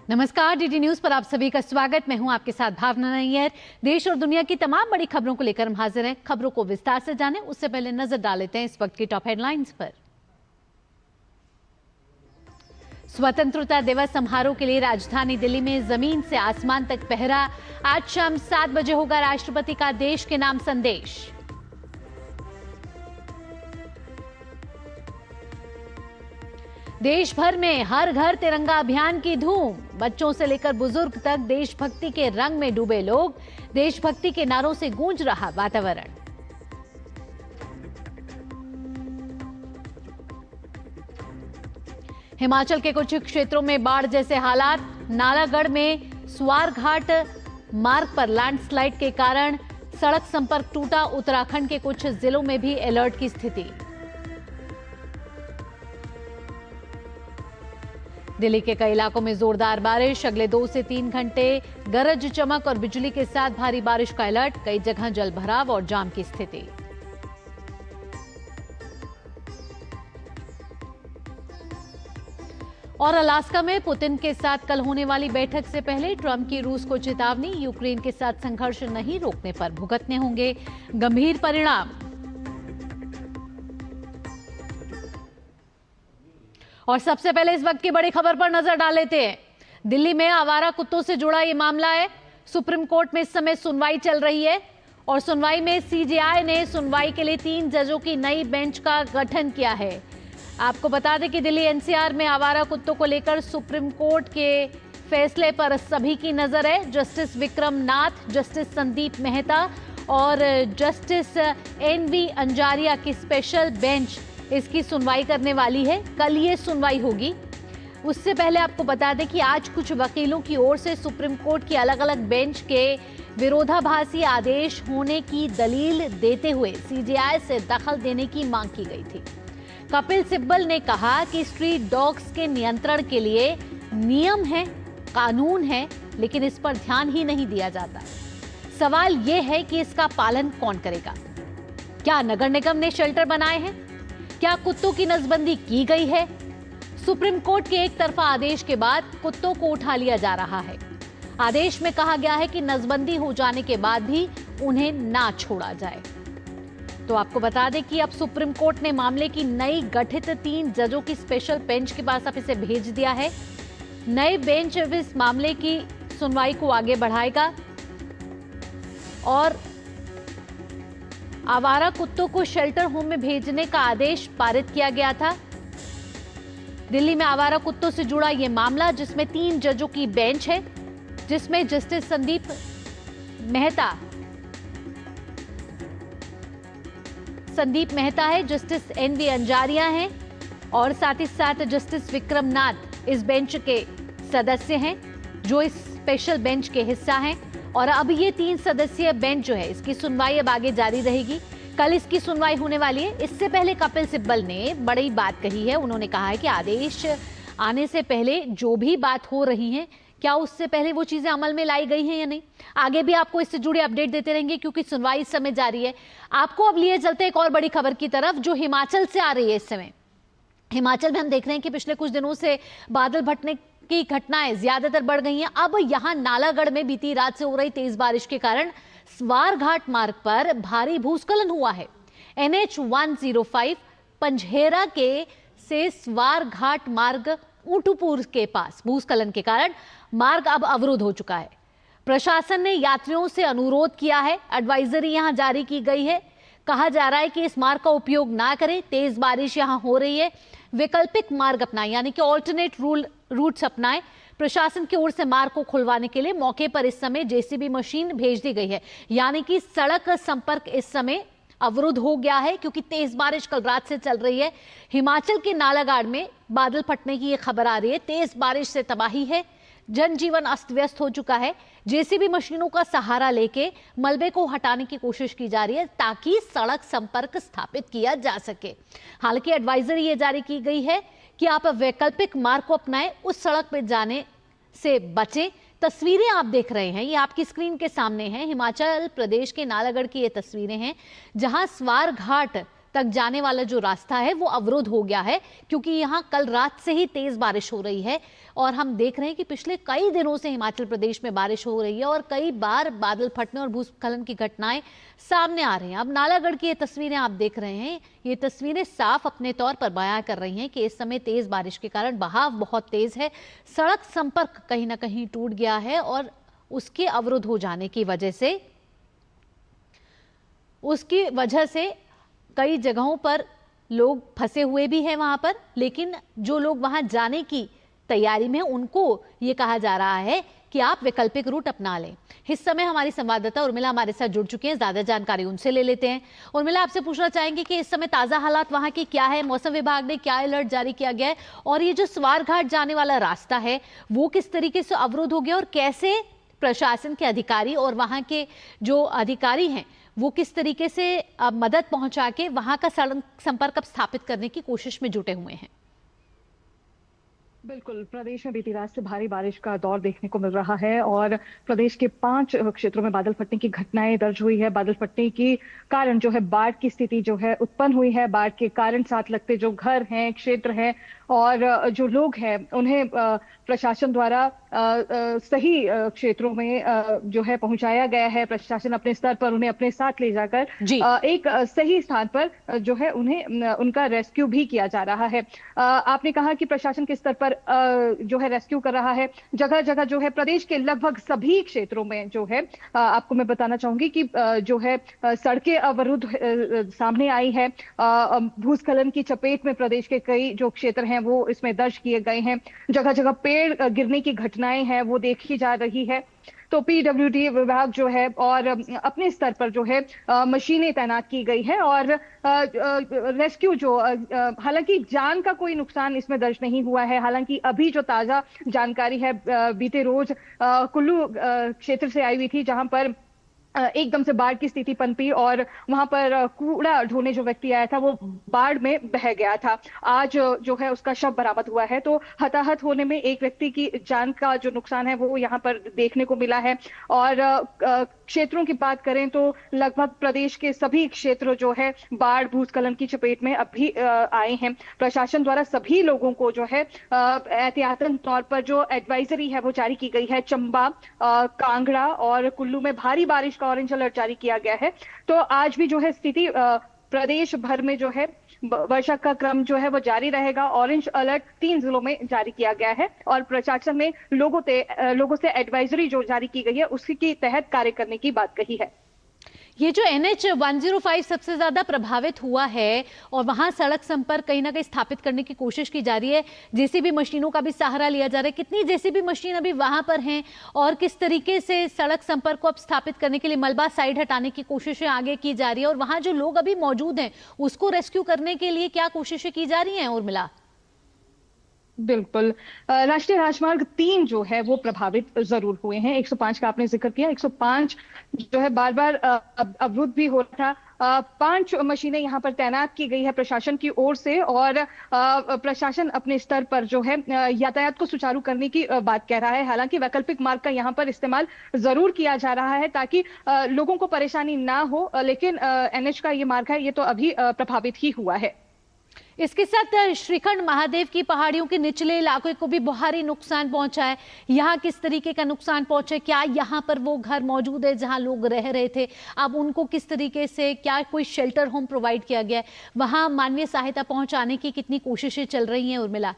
नमस्कार, DD news पर आप सभी का स्वागत। मैं हूं आपके साथ भावना नैयर। देश और दुनिया की तमाम बड़ी खबरों को लेकर हम हाजिर हैं। खबरों को विस्तार से जानें उससे पहले नजर डाल लेते हैं इस वक्त की टॉप हेडलाइंस पर। स्वतंत्रता दिवस समारोह के लिए राजधानी दिल्ली में जमीन से आसमान तक पहरा। आज शाम 7 बजे होगा राष्ट्रपति का देश के नाम संदेश। देश भर में हर घर तिरंगा अभियान की धूम। बच्चों से लेकर बुजुर्ग तक देशभक्ति के रंग में डूबे लोग। देशभक्ति के नारों से गूंज रहा वातावरण। हिमाचल के कुछ क्षेत्रों में बाढ़ जैसे हालात। नालागढ़ में स्वारघाट मार्ग पर लैंडस्लाइड के कारण सड़क संपर्क टूटा। उत्तराखंड के कुछ जिलों में भी अलर्ट की स्थिति। दिल्ली के कई इलाकों में जोरदार बारिश। अगले 2 से 3 घंटे गरज चमक और बिजली के साथ भारी बारिश का अलर्ट। कई जगह जल भराव और जाम की स्थिति। और अलास्का में पुतिन के साथ कल होने वाली बैठक से पहले ट्रंप की रूस को चेतावनी। यूक्रेन के साथ संघर्ष नहीं रोकने पर भुगतने होंगे गंभीर परिणाम। और सबसे पहले इस वक्त की बड़ी खबर पर नजर डाल लेते हैं। दिल्ली में आवारा कुत्तों से जुड़ा यह मामला है। सुप्रीम कोर्ट में इस समय सुनवाई चल रही है और सुनवाई में सीजेआई ने सुनवाई के लिए 3 जजों की नई बेंच का गठन किया है। आपको बता दें कि दिल्ली एनसीआर में आवारा कुत्तों को लेकर सुप्रीम कोर्ट के फैसले पर सभी की नजर है। जस्टिस विक्रम नाथ, जस्टिस संदीप मेहता और जस्टिस एनवी अंजारिया की स्पेशल बेंच इसकी सुनवाई करने वाली है। कल ये सुनवाई होगी। उससे पहले आपको बता दें कि आज कुछ वकीलों की ओर से सुप्रीम कोर्ट की अलग अलग बेंच के विरोधाभासी आदेश होने की दलील देते हुए सीजेआई से दखल देने की मांग की गई थी। कपिल सिब्बल ने कहा कि स्ट्रीट डॉग्स के नियंत्रण के लिए नियम है, कानून है, लेकिन इस पर ध्यान ही नहीं दिया जाता। सवाल यह है कि इसका पालन कौन करेगा। क्या नगर निगम ने शेल्टर बनाए हैं? क्या कुत्तों की नसबंदी की गई है? सुप्रीम कोर्ट के एक तरफा आदेश के बाद कुत्तों को उठा लिया जा रहा है। आदेश में कहा गया है कि नसबंदी हो जाने के बाद भी उन्हें ना छोड़ा जाए। तो आपको बता दें कि अब सुप्रीम कोर्ट ने मामले की नई गठित 3 जजों की स्पेशल बेंच के पास अब इसे भेज दिया है। नई बेंच इस मामले की सुनवाई को आगे बढ़ाएगा और आवारा कुत्तों को शेल्टर होम में भेजने का आदेश पारित किया गया था। दिल्ली में आवारा कुत्तों से जुड़ा यह मामला जिसमें 3 जजों की बेंच है, जिसमें जस्टिस संदीप मेहता है, जस्टिस एनवी अंजारिया हैं और साथ ही साथ जस्टिस विक्रम नाथ इस बेंच के सदस्य हैं जो इस स्पेशल बेंच के हिस्सा हैं। और अब ये 3 सदस्यीय बेंच जो है इसकी सुनवाई अब आगे जारी रहेगी। कल इसकी सुनवाई होने वाली है। इससे पहले कपिल सिब्बल ने बड़ी बात कही है। उन्होंने कहा है कि आदेश आने से पहले जो भी बात हो रही है, क्या उससे पहले वो चीजें अमल में लाई गई हैं या नहीं। आगे भी आपको इससे जुड़े अपडेट देते रहेंगे क्योंकि सुनवाई इस समय जारी है। आपको अब लिए चलते एक और बड़ी खबर की तरफ जो हिमाचल से आ रही है। इस समय हिमाचल में हम देख रहे हैं कि पिछले कुछ दिनों से बादल फटने की घटनाएं ज्यादातर बढ़ गई हैं। अब यहां नालागढ़ में बीती रात से हो रही तेज बारिश के कारण स्वारघाट मार्ग पर भारी भूस्खलन हुआ है। NH 105 पंझेरा के से स्वारघाट मार्ग ऊंटूपुर के पास भूस्खलन के कारण मार्ग अब अवरुद्ध हो चुका है। प्रशासन ने यात्रियों से अनुरोध किया है, एडवाइजरी यहां जारी की गई है। कहा जा रहा है कि इस मार्ग का उपयोग ना करें। तेज बारिश यहां हो रही है, वैकल्पिक मार्ग अपनाएं, यानी कि ऑल्टरनेट रूट्स अपनाएं। प्रशासन की ओर से मार्ग को खुलवाने के लिए मौके पर इस समय जेसीबी मशीन भेज दी गई है, यानी कि सड़क संपर्क इस समय अवरुद्ध हो गया है क्योंकि तेज बारिश कल रात से चल रही है। हिमाचल के नालागढ़ में बादल फटने की यह खबर आ रही है। तेज बारिश से तबाही है, जनजीवन अस्त व्यस्त हो चुका है। जेसीबी मशीनों का सहारा लेके मलबे को हटाने की कोशिश की जा रही है ताकि सड़क संपर्क स्थापित किया जा सके। हालांकि एडवाइजरी ये जारी की गई है कि आप वैकल्पिक मार्ग को अपनाएं, उस सड़क पर जाने से बचें। तस्वीरें आप देख रहे हैं, ये आपकी स्क्रीन के सामने हैं। हिमाचल प्रदेश के नालागढ़ की ये तस्वीरें हैं जहां स्वारघाट तक जाने वाला जो रास्ता है वो अवरुद्ध हो गया है, क्योंकि यहाँ कल रात से ही तेज बारिश हो रही है और हम देख रहे हैं कि पिछले कई दिनों से हिमाचल प्रदेश में बारिश हो रही है और कई बार बादल फटने और भूस्खलन की घटनाएं सामने आ रही हैं। अब नालागढ़ की ये तस्वीरें आप देख रहे हैं, ये तस्वीरें साफ अपने तौर पर बयां कर रही हैं कि इस समय तेज बारिश के कारण बहाव बहुत तेज है, सड़क संपर्क कहीं ना कहीं टूट गया है और उसके अवरुद्ध हो जाने की वजह से कई जगहों पर लोग फंसे हुए भी हैं वहां पर, लेकिन जो लोग वहां जाने की तैयारी में उनको ये कहा जा रहा है कि आप वैकल्पिक रूट अपना लें। इस समय हमारी संवाददाता उर्मिला हमारे साथ जुड़ चुके हैं, ज्यादा जानकारी उनसे ले लेते हैं। उर्मिला, आपसे पूछना चाहेंगे कि इस समय ताजा हालात वहां की क्या है, मौसम विभाग ने क्या अलर्ट जारी किया गया है और ये जो स्वारघाट जाने वाला रास्ता है वो किस तरीके से अवरुद्ध हो गया और कैसे प्रशासन के अधिकारी और वहां के जो अधिकारी हैं वो किस तरीके से मदद पहुंचा के वहां का सड़क संपर्क स्थापित करने की कोशिश में जुटे हुए हैं? बिल्कुल, प्रदेश में बीती रात से भारी बारिश का दौर देखने को मिल रहा है और प्रदेश के 5 क्षेत्रों में बादल फटने की घटनाएं दर्ज हुई है। बादल फटने के कारण जो है बाढ़ की स्थिति जो है उत्पन्न हुई है। बाढ़ के कारण साथ लगते जो घर हैं, क्षेत्र हैं और जो लोग हैं उन्हें प्रशासन द्वारा सही क्षेत्रों में जो है पहुंचाया गया है। प्रशासन अपने स्तर पर उन्हें अपने साथ ले जाकर एक सही स्थान पर जो है उन्हें उनका रेस्क्यू भी किया जा रहा है। आपने कहा कि प्रशासन के स्तर पर जो है रेस्क्यू कर रहा है। जगह जगह जो है प्रदेश के लगभग सभी क्षेत्रों में जो है आपको मैं बताना चाहूंगी कि जो है सड़कें अवरुद्ध सामने आई है। भूस्खलन की चपेट में प्रदेश के कई जो क्षेत्र हैं वो इसमें दर्ज किए गए हैं। जगह जगह पेड़ गिरने की घटनाएं हैं वो देखी जा रही है। तो पीडब्ल्यूडी विभाग जो है और अपने स्तर पर जो है मशीनें तैनात की गई है और रेस्क्यू जो हालांकि जान का कोई नुकसान इसमें दर्ज नहीं हुआ है। हालांकि अभी जो ताजा जानकारी है बीते रोज कुल्लू क्षेत्र से आई हुई थी जहां पर एकदम से बाढ़ की स्थिति पनपी और वहां पर कूड़ा ढोने जो व्यक्ति आया था वो बाढ़ में बह गया था। आज जो है उसका शव बरामद हुआ है। तो हताहत होने में एक व्यक्ति की जान का जो नुकसान है वो यहाँ पर देखने को मिला है। और क्षेत्रों की बात करें तो लगभग प्रदेश के सभी क्षेत्र जो है बाढ़ भूस्खलन की चपेट में अभी आए हैं। प्रशासन द्वारा सभी लोगों को जो है एहतियातन तौर पर जो एडवाइजरी है वो जारी की गई है। चंबा, कांगड़ा और कुल्लू में भारी बारिश का ऑरेंज अलर्ट जारी किया गया है। तो आज भी जो है स्थिति प्रदेश भर में जो है वर्षा का क्रम जो है वो जारी रहेगा। ऑरेंज अलर्ट 3 जिलों में जारी किया गया है और प्रशासन ने लोगों से एडवाइजरी जो जारी की गई है उसके तहत कार्य करने की बात कही है। ये जो NH 105 सबसे ज्यादा प्रभावित हुआ है और वहां सड़क संपर्क कहीं ना कहीं स्थापित करने की कोशिश की जा रही है, जेसीबी मशीनों का भी सहारा लिया जा रहा है। कितनी जेसीबी मशीन अभी वहां पर हैं और किस तरीके से सड़क संपर्क को अब स्थापित करने के लिए मलबा साइड हटाने की कोशिशें आगे की जा रही है और वहां जो लोग अभी मौजूद हैं उसको रेस्क्यू करने के लिए क्या कोशिशें की जा रही हैं? उर्मिला, बिल्कुल, राष्ट्रीय राजमार्ग 3 जो है वो प्रभावित जरूर हुए हैं। 105 का आपने जिक्र किया, 105 जो है बार बार अवरुद्ध भी हो रहा था। 5 मशीनें यहाँ पर तैनात की गई है प्रशासन की ओर से और प्रशासन अपने स्तर पर जो है यातायात को सुचारू करने की बात कह रहा है। हालांकि वैकल्पिक मार्ग का यहाँ पर इस्तेमाल जरूर किया जा रहा है ताकि लोगों को परेशानी ना हो, लेकिन NH का ये मार्ग है ये तो अभी प्रभावित ही हुआ है। इसके साथ श्रीखंड महादेव की पहाड़ियों के निचले इलाकों को भी भारी नुकसान पहुंचा है। यहाँ किस तरीके का नुकसान पहुंचा? क्या यहाँ पर वो घर मौजूद है जहाँ लोग रह रहे थे? अब उनको किस तरीके से, क्या कोई शेल्टर होम प्रोवाइड किया गया है? वहाँ मानवीय सहायता पहुंचाने की कितनी कोशिशें चल रही हैं उर्मिला?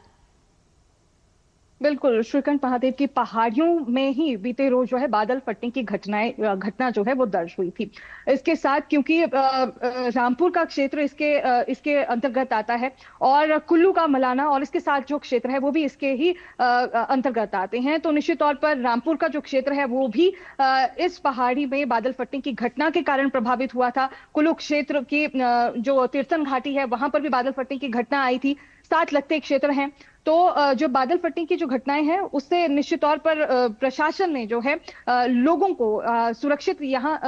बिल्कुल, श्रीखंड महादेव की पहाड़ियों में ही बीते रोज जो है बादल फटने की घटना जो है वो दर्ज हुई थी। इसके साथ क्योंकि रामपुर का क्षेत्र इसके अंतर्गत आता है और कुल्लू का मलाना और इसके साथ जो क्षेत्र है वो भी इसके ही अंतर्गत आते हैं, तो निश्चित तौर पर रामपुर का जो क्षेत्र है वो भी इस पहाड़ी में बादल फटने की घटना के कारण प्रभावित हुआ था। कुल्लू क्षेत्र की जो तीर्थन घाटी है वहां पर भी बादल फटने की घटना आई थी। साथ लगते क्षेत्र हैं तो जो बादल फटने की जो घटनाएं हैं उससे निश्चित तौर पर प्रशासन ने जो है लोगों को सुरक्षित यहाँ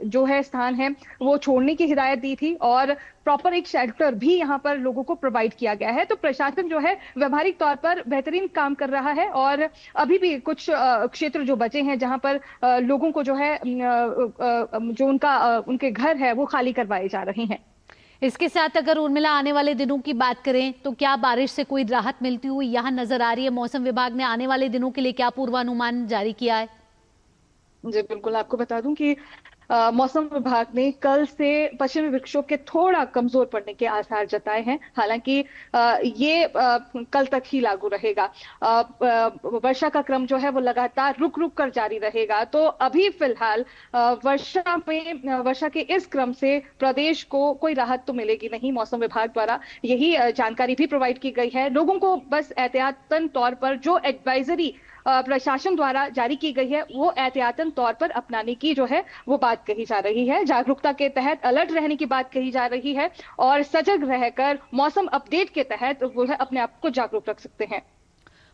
जो है स्थान है वो छोड़ने की हिदायत दी थी और प्रॉपर एक शेल्टर भी यहाँ पर लोगों को प्रोवाइड किया गया है। तो प्रशासन जो है व्यवहारिक तौर पर बेहतरीन काम कर रहा है और अभी भी कुछ क्षेत्र जो बचे हैं जहाँ पर लोगों को जो है जो उनके घर है वो खाली करवाए जा रहे हैं। इसके साथ अगर उर्मिला आने वाले दिनों की बात करें तो क्या बारिश से कोई राहत मिलती हुई यहाँ नजर आ रही है? मौसम विभाग ने आने वाले दिनों के लिए क्या पूर्वानुमान जारी किया है? जी बिल्कुल, आपको बता दूं कि मौसम विभाग ने कल से पश्चिमी विक्षोभ के थोड़ा कमजोर पड़ने के आसार जताए हैं। हालांकि ये कल तक ही लागू रहेगा। वर्षा का क्रम जो है वो लगातार रुक रुक कर जारी रहेगा। तो अभी फिलहाल वर्षा के इस क्रम से प्रदेश को कोई राहत तो मिलेगी नहीं। मौसम विभाग द्वारा यही जानकारी भी प्रोवाइड की गई है। लोगों को बस एहतियातन तौर पर जो एडवाइजरी प्रशासन द्वारा जारी की गई है वो एहतियातन तौर पर अपनाने की जो है वो बात कही जा रही है। जागरूकता के तहत अलर्ट रहने की बात कही जा रही है और सजग रहकर मौसम अपडेट के तहत वो है अपने आप को जागरूक रख सकते हैं।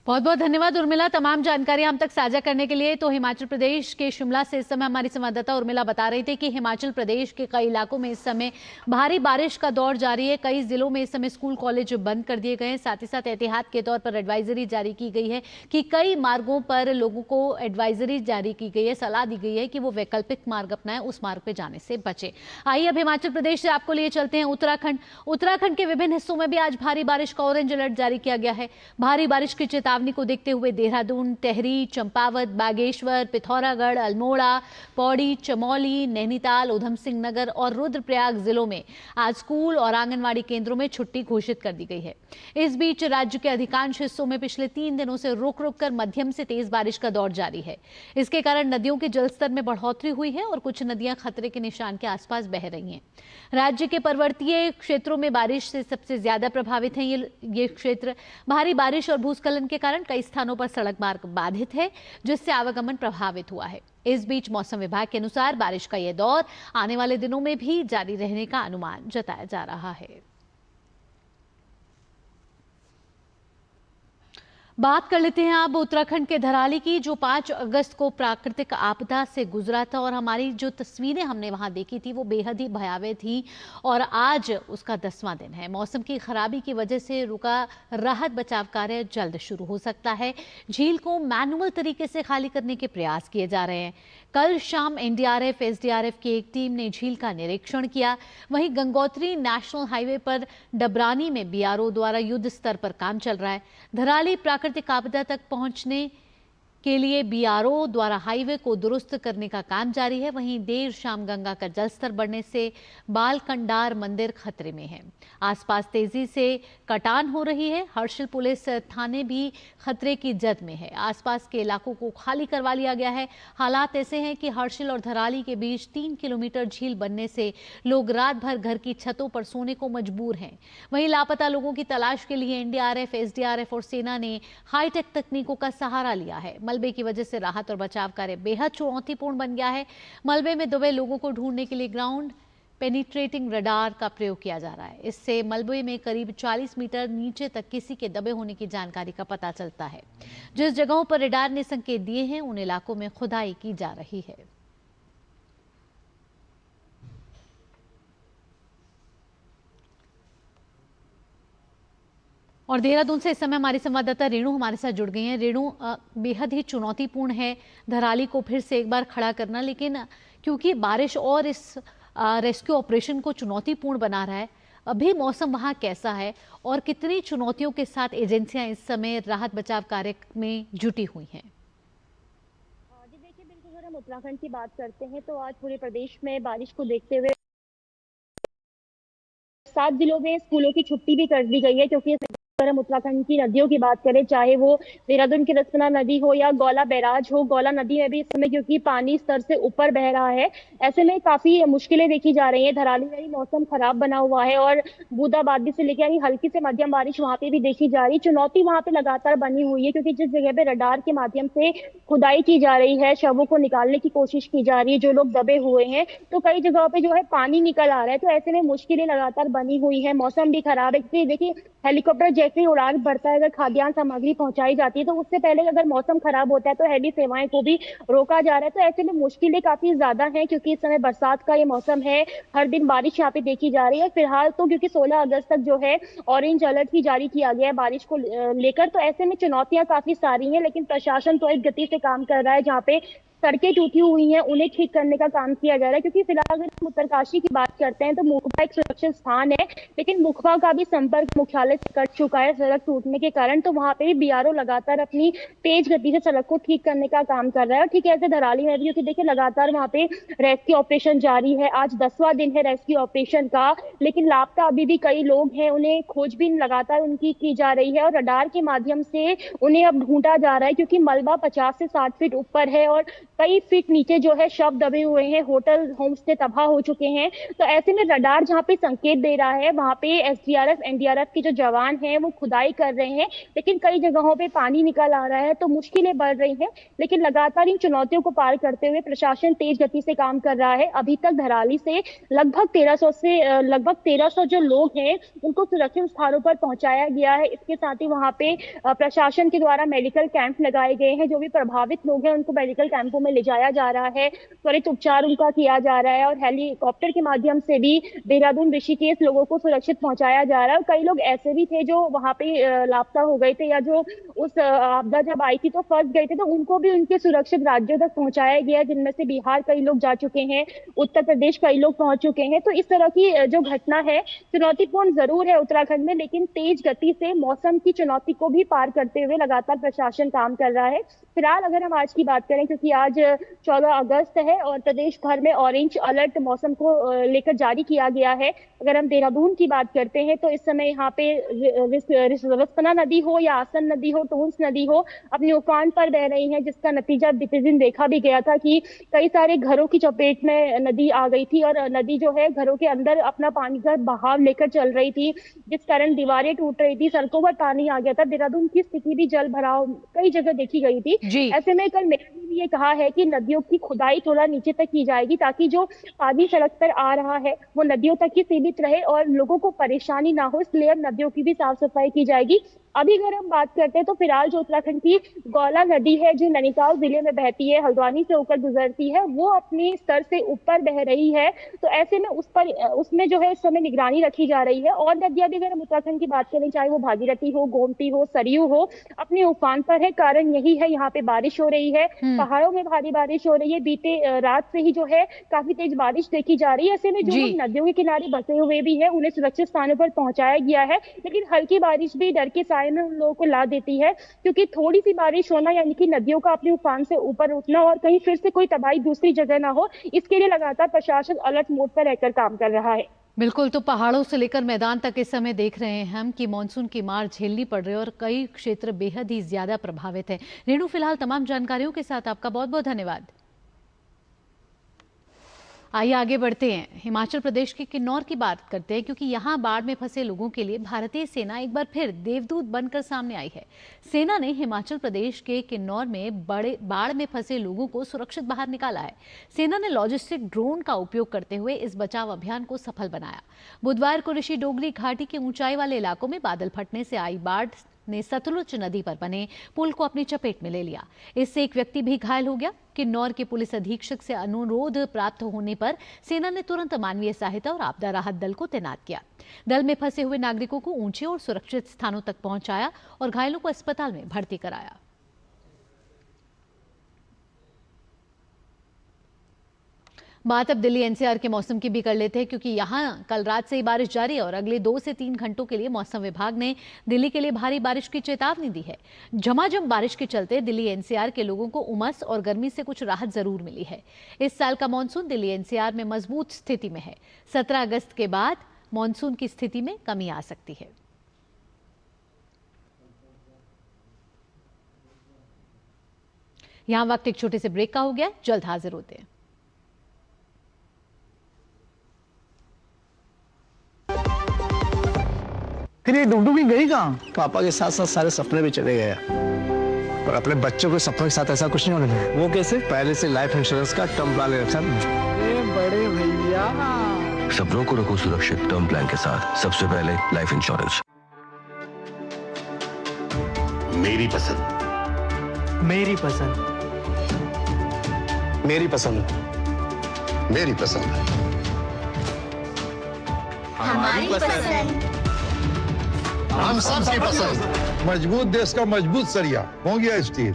बहुत बहुत धन्यवाद उर्मिला, तमाम जानकारी हम तक साझा करने के लिए। तो हिमाचल प्रदेश के शिमला से इस समय हमारी संवाददाता उर्मिला बता रही थी कि हिमाचल प्रदेश के कई इलाकों में इस समय भारी बारिश का दौर जारी है। कई जिलों में इस समय स्कूल कॉलेज बंद कर दिए गए हैं। साथ ही साथ एहतियात के तौर पर एडवाइजरी जारी की गई है कि कई मार्गों पर लोगों को एडवाइजरी जारी की गई है, सलाह दी गई है कि वो वैकल्पिक मार्ग अपनाएं, उस मार्ग पर जाने से बचे। आइए अब हिमाचल प्रदेश से आपको लिए चलते हैं उत्तराखंड के विभिन्न हिस्सों में भी आज भारी बारिश का ऑरेंज अलर्ट जारी किया गया है। भारी बारिश की चेतावनी को देखते हुए देहरादून, टेहरी, चंपावत, बागेश्वर, पिथौरागढ़, अल्मोड़ा, पौड़ी, चमोली, नैनीताल, उधम सिंह नगर और रुद्रप्रयाग जिलों में आज स्कूल और आंगनवाड़ी केंद्रों में छुट्टी घोषित कर दी गई है। इस बीच राज्य के अधिकांश हिस्सों में पिछले 3 दिनों से रुक रुक कर मध्यम से तेज बारिश का दौर जारी है। इसके कारण नदियों के जलस्तर में बढ़ोतरी हुई है और कुछ नदियां खतरे के निशान के आसपास बह रही हैं। राज्य के पर्वतीय क्षेत्रों में बारिश से सबसे ज्यादा प्रभावित हैं ये क्षेत्र। भारी बारिश और भूस्खलन के कारण कई स्थानों पर सड़क मार्ग बाधित है, जिससे आवागमन प्रभावित हुआ है। इस बीच मौसम विभाग के अनुसार बारिश का यह दौर आने वाले दिनों में भी जारी रहने का अनुमान जताया जा रहा है। बात कर लेते हैं अब उत्तराखंड के धराली की, जो 5 अगस्त को प्राकृतिक आपदा से गुजरा था और हमारी जो तस्वीरें हमने वहां देखी थी वो बेहद ही भयावह थी और आज उसका 10वां दिन है। मौसम की खराबी की वजह से रुका राहत बचाव कार्य जल्द शुरू हो सकता है। झील को मैनुअल तरीके से खाली करने के प्रयास किए जा रहे हैं। कल शाम एनडीआरएफ, एसडीआरएफ की एक टीम ने झील का निरीक्षण किया। वहीं गंगोत्री नेशनल हाईवे पर डबरानी में बीआरओ द्वारा युद्ध स्तर पर काम चल रहा है। धराली प्राकृतिक आपदा तक पहुंचने के लिए बीआरओ द्वारा हाईवे को दुरुस्त करने का काम जारी है। वहीं देर शाम गंगा का जलस्तर बढ़ने से बालकंडार मंदिर खतरे में है। आसपास तेजी से कटान हो रही है। हर्षिल पुलिस थाने भी खतरे की जद में है। आसपास के इलाकों को खाली करवा लिया गया है। हालात ऐसे हैं कि हर्षिल और धराली के बीच 3 किलोमीटर झील बनने से लोग रात भर घर की छतों पर सोने को मजबूर हैं। वहीं लापता लोगों की तलाश के लिए एनडीआरएफ, एसडीआरएफ और सेना ने हाईटेक तकनीकों का सहारा लिया है। मलबे की वजह से राहत और बचाव कार्य बेहद चुनौतीपूर्ण बन गया है। मलबे में दबे लोगों को ढूंढने के लिए ग्राउंड पेनिट्रेटिंग रडार का प्रयोग किया जा रहा है। इससे मलबे में करीब 40 मीटर नीचे तक किसी के दबे होने की जानकारी का पता चलता है। जिस जगहों पर रडार ने संकेत दिए हैं उन इलाकों में खुदाई की जा रही है। और देहरादून से इस समय हमारी संवाददाता रेणु हमारे साथ जुड़ गई हैं। रेणु, बेहद ही चुनौतीपूर्ण है धराली को फिर से एक बार खड़ा करना, लेकिन क्योंकि बारिश और इस रेस्क्यू ऑपरेशन को चुनौतीपूर्ण बना रहा है, अभी मौसम वहां कैसा है और कितनी चुनौतियों के साथ एजेंसियां इस समय राहत बचाव कार्य में जुटी हुई हैं? जी देखिए, बिल्कुल अगर हम उत्तराखंड की बात करते हैं तो आज पूरे प्रदेश में बारिश को देखते हुए 7 जिलों में स्कूलों की छुट्टी भी कर दी गई है, क्योंकि अगर हम उत्तराखंड की नदियों की बात करें, चाहे वो देहरादून की रसपना नदी हो या गौला बैराज हो, गौला नदी में भी इस समय क्योंकि पानी स्तर से ऊपर बह रहा है, ऐसे में काफी मुश्किलें देखी जा रही हैं। धराली में भी मौसम खराब बना हुआ है और बूंदाबांदी से लेकर यानी हल्की से मध्यम बारिश वहां पे भी देखी जा रही। चुनौती वहां पे लगातार बनी हुई है, क्योंकि जिस जगह पे रडार के माध्यम से खुदाई की जा रही है, शवों को निकालने की कोशिश की जा रही है, जो लोग दबे हुए हैं, तो कई जगहों पे जो है पानी निकल आ रहा है। तो ऐसे में मुश्किलें लगातार बनी हुई है। मौसम भी खराब है। देखिए, हेलीकॉप्टर जैसे उड़ान भरता है, अगर खाद्यान्न सामग्री पहुंचाई जाती है तो उससे पहले अगर मौसम खराब होता है तो हेली सेवाएं को भी रोका जा रहा है। तो ऐसे में मुश्किलें काफी ज्यादा हैं, क्योंकि इस समय बरसात का ये मौसम है, हर दिन बारिश यहाँ पे देखी जा रही है। फिलहाल तो क्योंकि 16 अगस्त तक जो है ऑरेंज अलर्ट भी जारी किया गया है बारिश को लेकर, तो ऐसे में चुनौतियां काफी सारी हैं, लेकिन प्रशासन तो एक गति से काम कर रहा है, जहाँ पे सड़कें टूटी हुई हैं उन्हें ठीक करने का काम किया जा रहा है, क्योंकि फिलहाल अगर हम उत्तरकाशी की बात करते हैं तो मुखबा एक सुरक्षित स्थान है, लेकिन मुखबा का भी संपर्क मुख्यालय से कट चुका है सड़क टूटने के कारण। तो वहां पे भी बीआरओ लगातार अपनी तेज गति से सड़क को ठीक करने का काम कर रहा है। और ठीक ऐसे धराली में भी, क्योंकि देखिए लगातार वहां पे रेस्क्यू ऑपरेशन जारी है, आज 10वां दिन है रेस्क्यू ऑपरेशन का, लेकिन लापता अभी भी कई लोग हैं, उन्हें खोजबीन लगातार उनकी की जा रही है और रडार के माध्यम से उन्हें अब ढूंढा जा रहा है, क्योंकि मलबा 50 से 60 फीट ऊपर है और कई फीट नीचे जो है शव दबे हुए हैं, होटल होम स्टे तबाह हो चुके हैं। तो ऐसे में रडार जहाँ पे संकेत दे रहा है वहां पे एसडीआरएफ एनडीआरएफ के जो जवान हैं वो खुदाई कर रहे हैं, लेकिन कई जगहों पे पानी निकल आ रहा है तो मुश्किलें बढ़ रही हैं। लेकिन लगातार इन चुनौतियों को पार करते हुए प्रशासन तेज गति से काम कर रहा है। अभी तक धराली से लगभग 1300 जो लोग हैं उनको सुरक्षित स्थानों पर पहुंचाया गया है। इसके साथ ही वहां पे प्रशासन के द्वारा मेडिकल कैंप लगाए गए हैं, जो भी प्रभावित लोग हैं उनको मेडिकल कैंपों में ले जाया जा रहा है, त्वरित उपचार उनका किया जा रहा है और हेलीकॉप्टर के माध्यम से भी देहरादून ऋषिकेश लोगों को सुरक्षित पहुंचाया जा रहा है। कई लोग ऐसे भी थे जो वहां पे लापता हो गए थे या जो उस आपदा जब आई थी तो फंस गए थे, तो उनको भी उनके सुरक्षित राज्यों तक पहुंचाया गया, जिनमें से बिहार कई लोग जा चुके हैं, उत्तर प्रदेश कई लोग पहुंच चुके हैं। तो इस तरह की जो घटना है चुनौतीपूर्ण जरूर है उत्तराखंड में, लेकिन तेज गति से मौसम की चुनौती को भी पार करते हुए लगातार प्रशासन काम कर रहा है। फिलहाल अगर हम आज की बात करें, क्योंकि आज 14 अगस्त है और प्रदेश भर में ऑरेंज अलर्ट मौसम को लेकर जारी किया गया है। अगर हम देहरादून की बात करते हैं तो इस समय यहाँ पे रिस्पना नदी हो या आसन नदी हो, टोंस नदी हो, अपने उफान पर बह रही है, जिसका नतीजा बीते दिन देखा भी गया था कि कई सारे घरों की चपेट में नदी आ गई थी और नदी जो है घरों के अंदर अपना पानी का बहाव लेकर चल रही थी, जिस कारण दीवारें टूट रही थी, सड़कों पर पानी आ गया था। देहरादून की स्थिति भी जल भराव कई जगह देखी गई थी। ऐसे में कल मेयर ने भी ये कहा है कि नदियों की खुदाई थोड़ा नीचे तक की जाएगी, ताकि जो पानी सड़क पर आ रहा है वो नदियों तक ही सीमित रहे और लोगों को परेशानी ना हो, इसलिए अब नदियों की भी साफ सफाई की जाएगी। अभी अगर हम बात करते हैं तो फिलहाल जो उत्तराखंड की गौला नदी है, जो नैनीताल जिले में बहती है, हल्द्वानी से होकर गुजरती है, वो अपने स्तर से ऊपर बह रही है। तो ऐसे में उसमें जो है इस समय निगरानी रखी जा रही है। और नदियां भी अगर हम उत्तराखंड की बात करें, चाहे वो भागीरथी हो, गोमती हो, सरयू हो, अपने उफान पर है। कारण यही है, यहाँ पे बारिश हो रही है, पहाड़ों में भारी बारिश हो रही है, बीते रात से ही जो है काफी तेज बारिश देखी जा रही है। ऐसे में जो लोग नदियों के किनारे बसे हुए भी है उन्हें सुरक्षित स्थानों पर पहुंचाया गया है, लेकिन हल्की बारिश भी डर के साए में उन लोगों को ला देती है, क्योंकि थोड़ी सी बारिश होना यानी कि नदियों का अपने उफान से ऊपर उठना और कहीं फिर से कोई तबाही दूसरी जगह ना हो, इसके लिए लगातार प्रशासन अलर्ट मोड पर रहकर काम कर रहा है। बिल्कुल, तो पहाड़ों से लेकर मैदान तक इस समय देख रहे हैं हम कि मानसून की मार झेलनी पड़ रही है और कई क्षेत्र बेहद ही ज्यादा प्रभावित है। रेणु, फिलहाल तमाम जानकारियों के साथ आपका बहुत बहुत धन्यवाद। आइए आगे बढ़ते हैं, हिमाचल प्रदेश के किन्नौर की बात करते हैं, क्योंकि यहाँ बाढ़ में फंसे लोगों के लिए भारतीय सेना एक बार फिर देवदूत बनकर सामने आई है। सेना ने हिमाचल प्रदेश के किन्नौर में बाढ़ में फंसे लोगों को सुरक्षित बाहर निकाला है। सेना ने लॉजिस्टिक ड्रोन का उपयोग करते हुए इस बचाव अभियान को सफल बनाया। बुधवार को ऋषि डोगरी घाटी के ऊंचाई वाले इलाकों में बादल फटने से आई बाढ़ ने सतलुज नदी पर बने पुल को अपनी चपेट में ले लिया। इससे एक व्यक्ति भी घायल हो गया। किन्नौर के पुलिस अधीक्षक से अनुरोध प्राप्त होने पर सेना ने तुरंत मानवीय सहायता और आपदा राहत दल को तैनात किया। दल में फंसे हुए नागरिकों को ऊंचे और सुरक्षित स्थानों तक पहुंचाया और घायलों को अस्पताल में भर्ती कराया। बात अब दिल्ली एनसीआर के मौसम की भी कर लेते हैं, क्योंकि यहाँ कल रात से ही बारिश जारी है और अगले 2 से 3 घंटों के लिए मौसम विभाग ने दिल्ली के लिए भारी बारिश की चेतावनी दी है। झमाझम बारिश के चलते दिल्ली एनसीआर के लोगों को उमस और गर्मी से कुछ राहत जरूर मिली है। इस साल का मानसून दिल्ली एनसीआर में मजबूत स्थिति में है। 17 अगस्त के बाद मानसून की स्थिति में कमी आ सकती है। यहाँ वक्त एक छोटे से ब्रेक का हो गया, जल्द हाजिर होते हैं। फिर ये डुगडुगी गई कहाँ? पापा के साथ साथ सारे सपने भी चले गए, पर अपने बच्चों के सपनों के साथ ऐसा कुछ नहीं होने देगा। वो कैसे? पहले से लाइफ इंश्योरेंस का टर्म प्लान ले रखा है। बड़े भैया, सपनों को रखो सुरक्षित टर्म प्लान के साथ। सबसे पहले लाइफ इंश्योरेंस। मेरी पसंद, मेरी पसंद, मेरी पसंद, मेरी पसंद, हमारी पसंद, हम सबकी पसंद। मजबूत देश का मजबूत सरिया हो गया स्टील।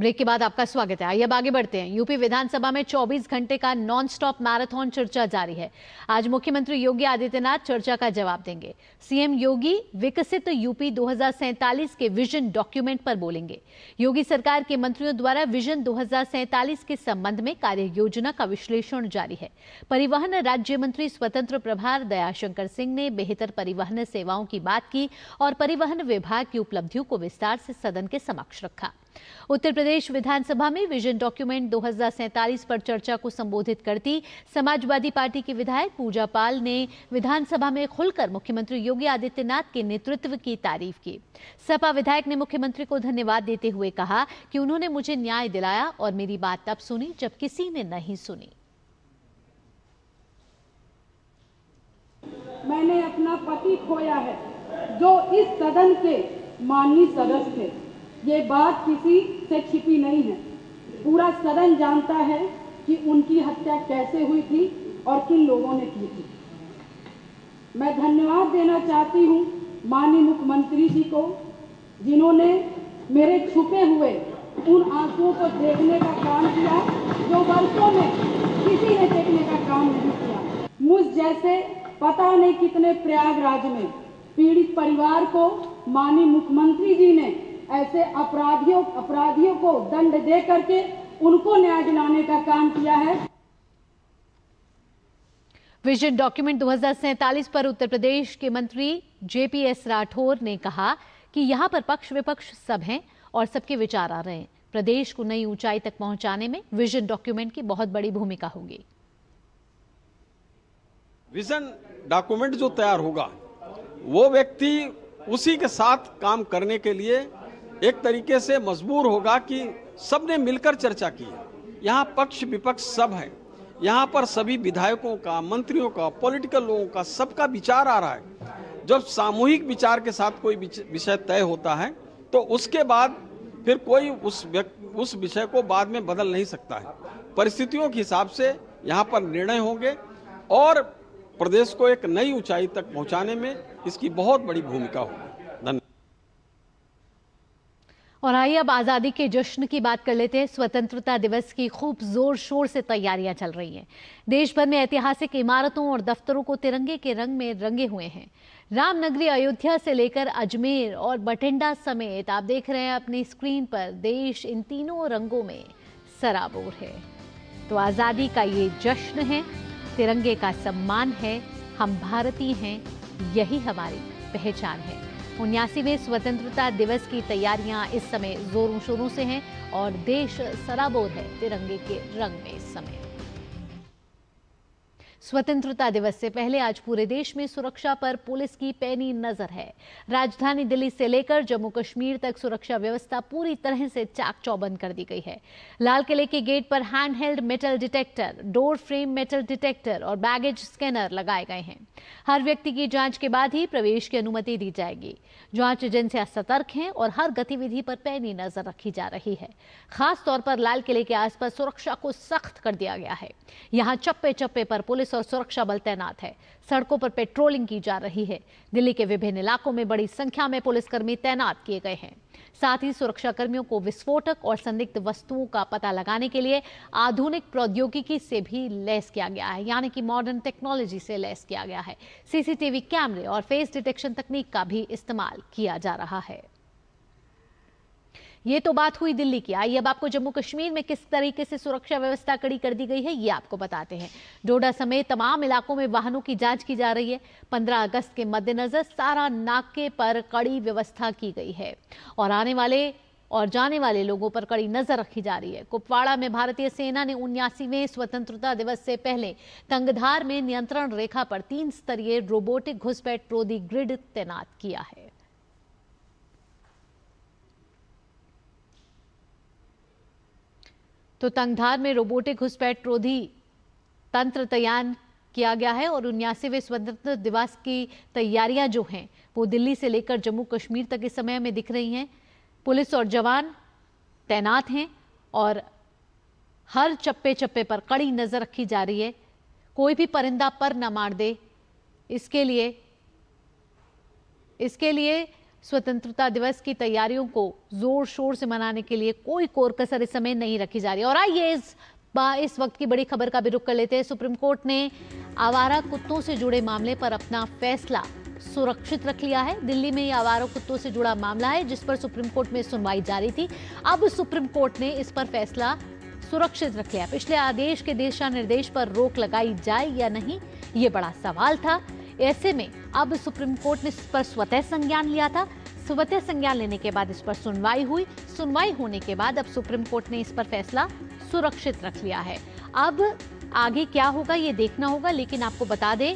ब्रेक के बाद आपका स्वागत है। आइए अब आगे बढ़ते हैं। यूपी विधानसभा में 24 घंटे का नॉन स्टॉप मैराथन चर्चा जारी है। आज मुख्यमंत्री योगी आदित्यनाथ चर्चा का जवाब देंगे। सीएम योगी विकसित यूपी 2047 के विजन डॉक्यूमेंट पर बोलेंगे। योगी सरकार के मंत्रियों द्वारा विजन 2047 के संबंध में कार्य योजना का विश्लेषण जारी है। परिवहन राज्य मंत्री स्वतंत्र प्रभार दयाशंकर सिंह ने बेहतर परिवहन सेवाओं की बात की और परिवहन विभाग की उपलब्धियों को विस्तार से सदन के समक्ष रखा। उत्तर प्रदेश विधानसभा में विजन डॉक्यूमेंट 2047 पर चर्चा को संबोधित करती समाजवादी पार्टी की विधायक पूजा पाल ने विधानसभा में खुलकर मुख्यमंत्री योगी आदित्यनाथ के नेतृत्व की तारीफ की। सपा विधायक ने मुख्यमंत्री को धन्यवाद देते हुए कहा कि उन्होंने मुझे न्याय दिलाया और मेरी बात तब सुनी जब किसी ने नहीं सुनी। मैंने अपना पति खोया है जो इस सदन के माननीय सदस्य थे। ये बात किसी से छिपी नहीं है। पूरा सदन जानता है कि उनकी हत्या कैसे हुई थी और किन लोगों ने की थी। मैं धन्यवाद देना चाहती हूँ माननीय मुख्यमंत्री जी को, जिन्होंने मेरे छुपे हुए उन आंसुओं को देखने का काम किया जो वर्षों में किसी ने देखने का काम नहीं किया। मुझ जैसे पता नहीं कितने प्रयागराज में पीड़ित परिवार को माननीय मुख्यमंत्री जी ने ऐसे अपराधियों को दंड दे करके उनको न्याय दिलाने का काम किया है। विजन डॉक्यूमेंट 2047 पर उत्तर प्रदेश के मंत्री JPS राठौर ने कहा कि यहां पर पक्ष विपक्ष सब हैं और सबके विचार आ रहे हैं। प्रदेश को नई ऊंचाई तक पहुंचाने में विजन डॉक्यूमेंट की बहुत बड़ी भूमिका होगी। विजन डॉक्यूमेंट जो तैयार होगा वो व्यक्ति उसी के साथ काम करने के लिए एक तरीके से मजबूर होगा कि सबने मिलकर चर्चा की है। यहाँ पक्ष विपक्ष सब है, यहाँ पर सभी विधायकों का, मंत्रियों का, पॉलिटिकल लोगों का, सबका विचार आ रहा है। जब सामूहिक विचार के साथ कोई विषय तय होता है तो उसके बाद फिर कोई उस विषय को बाद में बदल नहीं सकता है। परिस्थितियों के हिसाब से यहाँ पर निर्णय होंगे और प्रदेश को एक नई ऊंचाई तक पहुँचाने में इसकी बहुत बड़ी भूमिका होगी। और आइए अब आज़ादी के जश्न की बात कर लेते हैं। स्वतंत्रता दिवस की खूब जोर शोर से तैयारियां चल रही हैं। देश भर में ऐतिहासिक इमारतों और दफ्तरों को तिरंगे के रंग में रंगे हुए हैं। रामनगरी अयोध्या से लेकर अजमेर और बठिंडा समेत आप देख रहे हैं अपनी स्क्रीन पर, देश इन तीनों रंगों में सराबोर है। तो आज़ादी का ये जश्न है, तिरंगे का सम्मान है, हम भारतीय हैं, यही हमारी पहचान है। 79वें स्वतंत्रता दिवस की तैयारियां इस समय जोरों शोरों से हैं और देश सराबोर है तिरंगे के रंग में इस समय। स्वतंत्रता दिवस से पहले आज पूरे देश में सुरक्षा पर पुलिस की पैनी नजर है। राजधानी दिल्ली से लेकर जम्मू कश्मीर तक सुरक्षा व्यवस्था पूरी तरह से चाक चौबंद कर दी गई है। लाल किले के गेट पर hand held metal detector, door frame metal detector और बैगेज स्कैनर लगाए गए हैं। हर व्यक्ति की जांच के बाद ही प्रवेश की अनुमति दी जाएगी। जांच एजेंसियां सतर्क हैं और हर गतिविधि पर पैनी नजर रखी जा रही है। खास तौर पर लाल किले के आसपास सुरक्षा को सख्त कर दिया गया है। यहाँ चप्पे चप्पे पर पुलिस और सुरक्षा बल तैनात है। सड़कों पर पेट्रोलिंग की जा रही है। दिल्ली के विभिन्न इलाकों में बड़ी संख्या में पुलिसकर्मी तैनात किए गए हैं। साथ ही सुरक्षा कर्मियों को विस्फोटक और संदिग्ध वस्तुओं का पता लगाने के लिए आधुनिक प्रौद्योगिकी से भी लैस किया गया है, यानी कि मॉडर्न टेक्नोलॉजी से लैस किया गया है। CCTV कैमरे और फेस डिटेक्शन तकनीक का भी इस्तेमाल किया जा रहा है। ये तो बात हुई दिल्ली की। आइए अब आपको जम्मू कश्मीर में किस तरीके से सुरक्षा व्यवस्था कड़ी कर दी गई है ये आपको बताते हैं। डोडा समेत तमाम इलाकों में वाहनों की जांच की जा रही है। 15 अगस्त के मद्देनजर सारा नाके पर कड़ी व्यवस्था की गई है और आने वाले और जाने वाले लोगों पर कड़ी नजर रखी जा रही है। कुपवाड़ा में भारतीय सेना ने 79वें स्वतंत्रता दिवस से पहले तंगधार में नियंत्रण रेखा पर 3 स्तरीय रोबोटिक घुसपैठ रोधी ग्रिड तैनात किया है। तो तंगधार में रोबोटिक घुसपैठ रोधी तंत्र तैयार किया गया है और 79वें स्वतंत्रता दिवस की तैयारियां जो हैं वो दिल्ली से लेकर जम्मू कश्मीर तक इस समय में दिख रही हैं। पुलिस और जवान तैनात हैं और हर चप्पे चप्पे पर कड़ी नजर रखी जा रही है। कोई भी परिंदा पर न मार दे, इसके लिए स्वतंत्रता दिवस की तैयारियों को जोर शोर से मनाने के लिए कोई कोर कसर इस समय नहीं रखी जा रही। और आइए इस वक्त की बड़ी खबर का भी रुख कर लेते हैं। सुप्रीम कोर्ट ने आवारा कुत्तों से जुड़े मामले पर अपना फैसला सुरक्षित रख लिया है। दिल्ली में ये आवारा कुत्तों से जुड़ा मामला है जिस पर सुप्रीम कोर्ट में सुनवाई जारी थी। अब सुप्रीम कोर्ट ने इस पर फैसला सुरक्षित रख लिया। पिछले आदेश के दिशा निर्देश पर रोक लगाई जाए या नहीं, ये बड़ा सवाल था। ऐसे में अब सुप्रीम कोर्ट ने इस पर स्वतः संज्ञान लिया था। स्वतः संज्ञान लेने के बाद इस पर सुनवाई हुई। सुनवाई होने के बाद अब सुप्रीम कोर्ट ने इस पर फैसला सुरक्षित रख लिया है। अब आगे क्या होगा ये देखना होगा, लेकिन आपको बता दें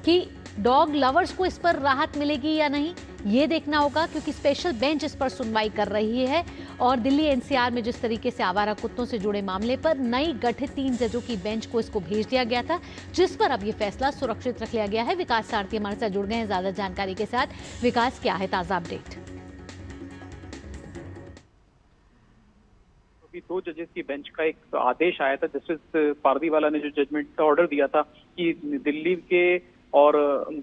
कि डॉग लवर्स को इस पर राहत मिलेगी या नहीं ये देखना होगा, क्योंकि स्पेशल बेंच इस पर सुनवाई कर रही है। और दिल्ली एनसीआर में जिस तरीके से आवारा कुत्तों से जुड़े मामले पर नई गठित 3 जजों की बेंच को इसको भेज दिया गया था, जिस पर अब ये फैसला सुरक्षित रख लिया गया है। विकास सारथी हमारे साथ जुड़ गए हैं ज्यादा जानकारी के साथ। विकास, क्या है ताजा अपडेट? 2 जजेस की बेंच का एक आदेश आया था। जस्टिस पारदीवाला ने जो जजमेंट ऑर्डर दिया था कि दिल्ली के और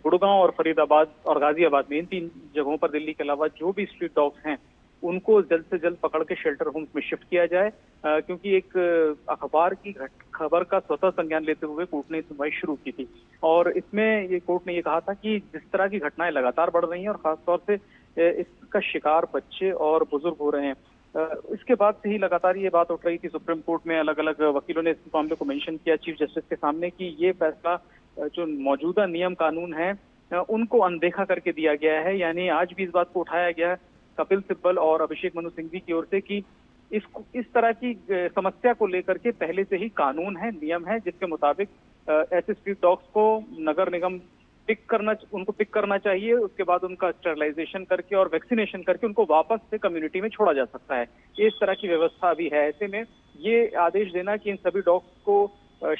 गुड़गांव और फरीदाबाद और गाजियाबाद में इन 3 जगहों पर दिल्ली के अलावा जो भी स्ट्रीट डॉग्स हैं उनको जल्द से जल्द पकड़ के शेल्टर होम्स में शिफ्ट किया जाए, क्योंकि एक अखबार की खबर का स्वतः संज्ञान लेते हुए कोर्ट ने सुनवाई शुरू की थी। और इसमें ये कोर्ट ने ये कहा था कि जिस तरह की घटनाएं लगातार बढ़ रही हैं और खासतौर से इसका शिकार बच्चे और बुजुर्ग हो रहे हैं, इसके बाद से ही लगातार ये बात उठ रही थी। सुप्रीम कोर्ट में अलग अलग वकीलों ने इस मामले को मेंशन किया चीफ जस्टिस के सामने कि ये फैसला जो मौजूदा नियम कानून है उनको अनदेखा करके दिया गया है। यानी आज भी इस बात को उठाया गया कपिल सिब्बल और अभिषेक मनु सिंघवी की ओर से कि इस तरह की समस्या को लेकर के पहले से ही कानून है, नियम है, जिसके मुताबिक ऐसे स्ट्रीट डॉग्स को नगर निगम उनको पिक करना चाहिए। उसके बाद उनका स्टरलाइजेशन करके और वैक्सीनेशन करके उनको वापस से कम्युनिटी में छोड़ा जा सकता है। इस तरह की व्यवस्था भी है। ऐसे में ये आदेश देना कि इन सभी डॉग्स को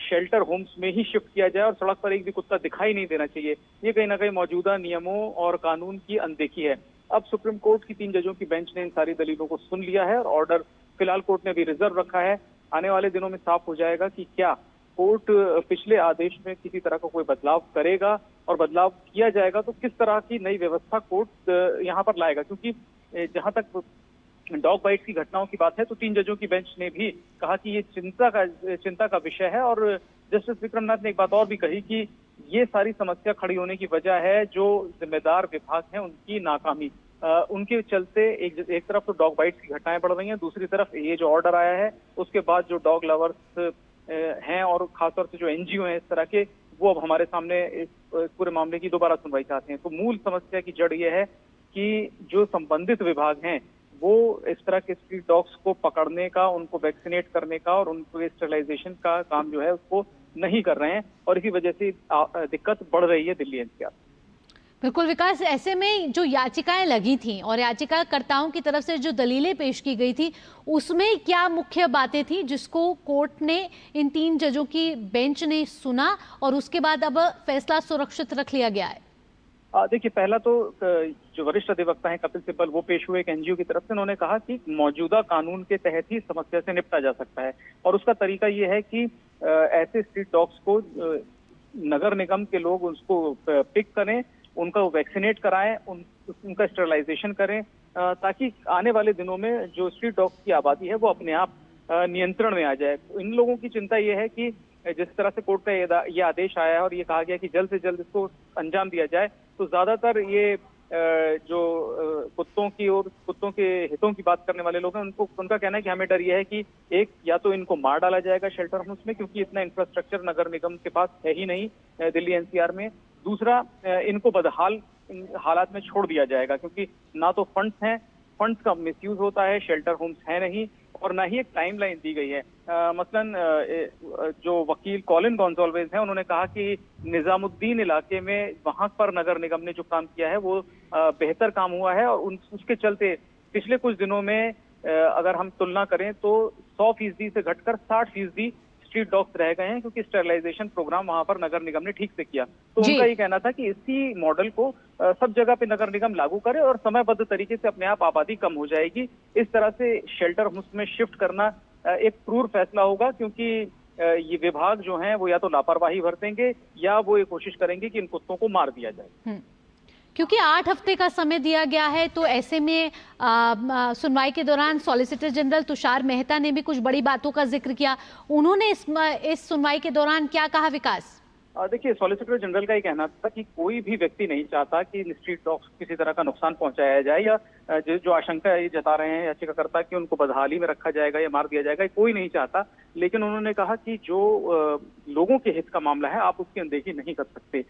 शेल्टर होम्स में ही शिफ्ट किया जाए और सड़क पर एक भी कुत्ता दिखाई नहीं देना चाहिए, ये कहीं ना कहीं मौजूदा नियमों और कानून की अनदेखी है। अब सुप्रीम कोर्ट की 3 जजों की बेंच ने इन सारी दलीलों को सुन लिया है और ऑर्डर फिलहाल कोर्ट ने अभी रिजर्व रखा है। आने वाले दिनों में साफ हो जाएगा कि क्या कोर्ट पिछले आदेश में किसी तरह का कोई बदलाव करेगा, और बदलाव किया जाएगा तो किस तरह की नई व्यवस्था कोर्ट यहाँ पर लाएगा। क्योंकि जहां तक डॉग बाइट की घटनाओं की बात है तो 3 जजों की बेंच ने भी कहा कि ये चिंता का विषय है। और जस्टिस विक्रमनाथ ने एक बात और भी कही कि ये सारी समस्या खड़ी होने की वजह है जो जिम्मेदार विभाग हैं उनकी नाकामी। उनके चलते एक तरफ तो डॉग बाइट्स की घटनाएं बढ़ रही हैं, दूसरी तरफ ये जो ऑर्डर आया है उसके बाद जो डॉग लवर्स हैं और खासतौर से जो एनजीओ हैं इस तरह के, वो अब हमारे सामने इस पूरे मामले की दोबारा सुनवाई चाहते हैं। तो मूल समस्या की जड़ ये है कि जो संबंधित विभाग हैं वो इस तरह के स्ट्रीट डॉग्स को पकड़ने का, उनको वैक्सीनेट करने का और उनको स्टरलाइजेशन का काम जो है उसको नहीं कर रहे हैं, और इसी वजह से दिक्कत बढ़ रही है दिल्ली एनसीआर। बिल्कुल विकास, ऐसे में जो याचिकाएं लगी थी और याचिकाकर्ताओं की तरफ से जो दलीलें पेश की गई थी उसमें क्या मुख्य बातें थी जिसको कोर्ट ने इन 3 जजों की बेंच ने सुना और उसके बाद अब फैसला सुरक्षित रख लिया गया है? देखिए, पहला तो जो वरिष्ठ अधिवक्ता हैं कपिल सिब्बल वो पेश हुए एक एनजीओ की तरफ से। उन्होंने कहा कि मौजूदा कानून के तहत ही समस्या से निपटा जा सकता है और उसका तरीका ये है कि ऐसे स्ट्रीट डॉग्स को नगर निगम के लोग उसको पिक करें, उनका वैक्सीनेट कराएं, उनका स्टरलाइजेशन करें, ताकि आने वाले दिनों में जो स्ट्रीट डॉग्स की आबादी है वो अपने आप नियंत्रण में आ जाए। इन लोगों की चिंता ये है कि जिस तरह से कोर्ट का ये आदेश आया है और ये कहा गया कि जल्द से जल्द इसको अंजाम दिया जाए, तो ज्यादातर ये जो कुत्तों के हितों की बात करने वाले लोग हैं उनका कहना है कि हमें डर ये है कि एक या तो इनको मार डाला जाएगा शेल्टर होम्स में, क्योंकि इतना इंफ्रास्ट्रक्चर नगर निगम के पास है ही नहीं दिल्ली एनसीआर में। दूसरा, इनको बदहाल हालात में छोड़ दिया जाएगा, क्योंकि ना तो फंड्स का मिसयूज होता है, शेल्टर होम्स है नहीं, और ना ही एक टाइमलाइन दी गई है। मसलन जो वकील कॉलिन गॉन्जाल्वेज हैं उन्होंने कहा कि निजामुद्दीन इलाके में वहां पर नगर निगम ने जो काम किया है वो बेहतर काम हुआ है, और उसके चलते पिछले कुछ दिनों में अगर हम तुलना करें तो 100% से घटकर 60% स्ट्रीट डॉग्स रह गए हैं, क्योंकि स्टरलाइजेशन प्रोग्राम वहां पर नगर निगम ने ठीक से किया। तो उनका ये कहना था कि इसी मॉडल को सब जगह पे नगर निगम लागू करे और समयबद्ध तरीके से अपने आप आबादी कम हो जाएगी। इस तरह से शेल्टर होम्स में शिफ्ट करना एक क्रूर फैसला होगा, क्योंकि ये विभाग जो हैं वो या तो लापरवाही बरतेंगे या वो ये कोशिश करेंगे कि इन कुत्तों को मार दिया जाए। क्योंकि 8 हफ्ते का समय दिया गया है, तो ऐसे में सुनवाई के दौरान सॉलिसिटर जनरल तुषार मेहता ने भी कुछ बड़ी बातों का जिक्र किया। उन्होंने इस सुनवाई के दौरान क्या कहा विकास? देखिए, सॉलिसिटर जनरल का ये कहना था कि कोई भी व्यक्ति नहीं चाहता कि स्ट्रीट डॉग्स किसी तरह का नुकसान पहुंचाया जाए, या जो आशंका ये जता रहे हैं याचिकाकर्ता कि उनको बदहाली में रखा जाएगा या मार दिया जाएगा, कोई नहीं चाहता। लेकिन उन्होंने कहा कि जो लोगों के हित का मामला है, आप उसकी अनदेखी नहीं कर सकते।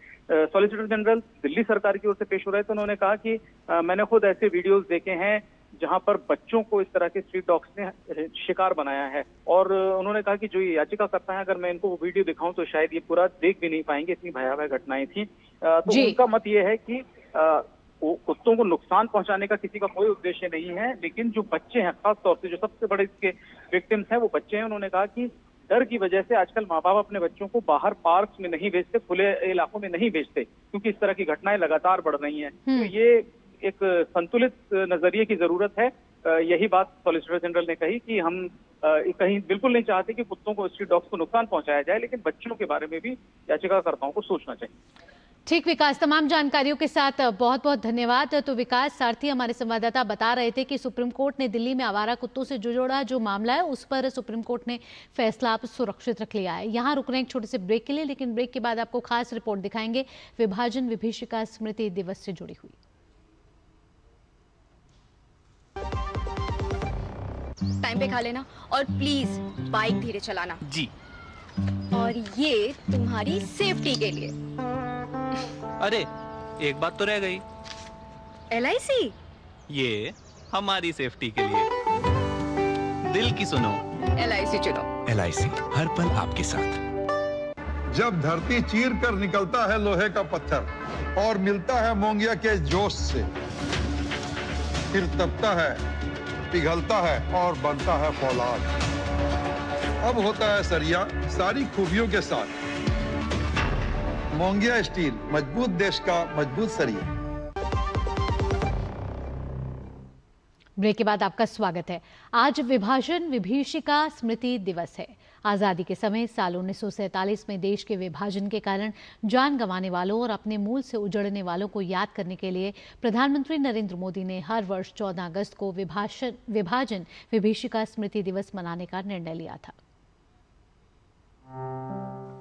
सॉलिसिटर जनरल दिल्ली सरकार की ओर से पेश हो रहे थे। उन्होंने कहा कि मैंने खुद ऐसे वीडियोज देखे हैं जहां पर बच्चों को इस तरह के स्ट्रीट डॉग्स ने शिकार बनाया है, और उन्होंने कहा कि जो ये याचिका करता है, अगर मैं इनको वो वीडियो दिखाऊं तो शायद ये पूरा देख भी नहीं पाएंगे, इतनी भयावह घटनाएं थी। तो उनका मत ये है कि कुत्तों को नुकसान पहुंचाने का किसी का कोई उद्देश्य नहीं है, लेकिन जो बच्चे हैं, खास तौर से जो सबसे बड़े इसके विक्टिम्स हैं वो बच्चे हैं। उन्होंने कहा कि डर की वजह से आजकल माँ बाप अपने बच्चों को बाहर पार्क में नहीं भेजते, खुले इलाकों में नहीं भेजते, क्योंकि इस तरह की घटनाएं लगातार बढ़ रही हैं। तो ये एक संतुलित नजरिए की जरूरत है। यही बात सॉलिसिटर जनरल ने कही कि हम कहीं बिल्कुल नहीं चाहते कि कुत्तों को, स्ट्रीट डॉग्स को नुकसान पहुंचाया जाए, लेकिन बच्चों के बारे में भी याचिकाकर्ताओं को सोचना चाहिए। ठीक विकास, तमाम जानकारियों के साथ बहुत बहुत धन्यवाद। तो विकास सारथी हमारे संवाददाता बता रहे थे कि सुप्रीम कोर्ट ने दिल्ली में आवारा कुत्तों से जुड़ा जो मामला है उस पर सुप्रीम कोर्ट ने फैसला आप सुरक्षित रख लिया है। यहाँ रुक रहे हैं एक छोटे से ब्रेक के लिए, लेकिन ब्रेक के बाद आपको खास रिपोर्ट दिखाएंगे विभाजन विभीषिका स्मृति दिवस से जुड़ी हुई। टाइम पे खा लेना और प्लीज बाइक धीरे चलाना जी। और ये तुम्हारी सेफ्टी के लिए। अरे एक बात तो रह गई। LIC? ये हमारी सेफ्टी के लिए। दिल की सुनो, LIC चुनो। LIC हर पल आपके साथ। जब धरती चीर कर निकलता है लोहे का पत्थर और मिलता है मोंगिया के जोश से, फिर तपता है, पिघलता है और बनता है फौलाद। अब होता है सरिया सारी खूबियों के साथ। मोंगिया स्टील, मजबूत देश का मजबूत सरिया। ब्रेक के बाद आपका स्वागत है। आज विभाजन विभीषिका स्मृति दिवस है। आज़ादी के समय साल 1947 में देश के विभाजन के कारण जान गंवाने वालों और अपने मूल से उजड़ने वालों को याद करने के लिए प्रधानमंत्री नरेंद्र मोदी ने हर वर्ष 14 अगस्त को विभाजन विभीषिका स्मृति दिवस मनाने का निर्णय लिया था।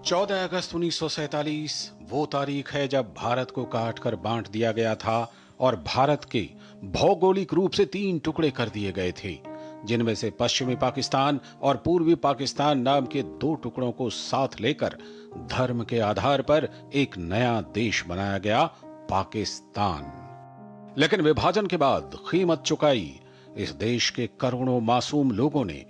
14 अगस्त 1947 वो तारीख है जब भारत को काटकर बांट दिया गया था और भारत के भौगोलिक रूप से 3 टुकड़े कर दिए गए थे, जिनमें से पश्चिमी पाकिस्तान और पूर्वी पाकिस्तान नाम के 2 टुकड़ों को साथ लेकर धर्म के आधार पर एक नया देश बनाया गया, पाकिस्तान। लेकिन विभाजन के बाद कीमत चुकाई इस देश के करोड़ों मासूम लोगों ने।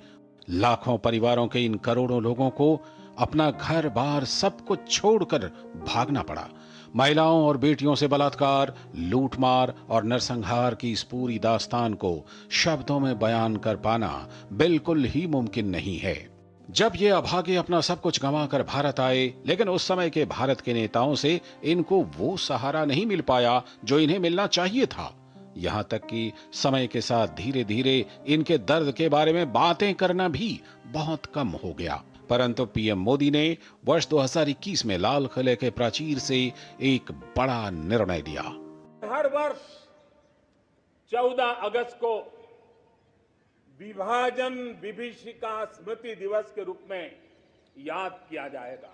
लाखों परिवारों के इन करोड़ों लोगों को अपना घर बार सब कुछ छोड़कर भागना पड़ा। महिलाओं और बेटियों से बलात्कार, लूटमार और नरसंहार की इस पूरी दास्तान को शब्दों में बयान कर पाना बिल्कुल ही मुमकिन नहीं है। जब ये अभागे अपना सब कुछ गंवाकर भारत आए, लेकिन उस समय के भारत के नेताओं से इनको वो सहारा नहीं मिल पाया जो इन्हें मिलना चाहिए था। यहां तक कि समय के साथ धीरे धीरे इनके दर्द के बारे में बातें करना भी बहुत कम हो गया। परंतु पीएम मोदी ने वर्ष 2021 में लाल किले के प्राचीर से एक बड़ा निर्णय लिया। हर वर्ष 14 अगस्त को विभाजन विभीषिका स्मृति दिवस के रूप में याद किया जाएगा।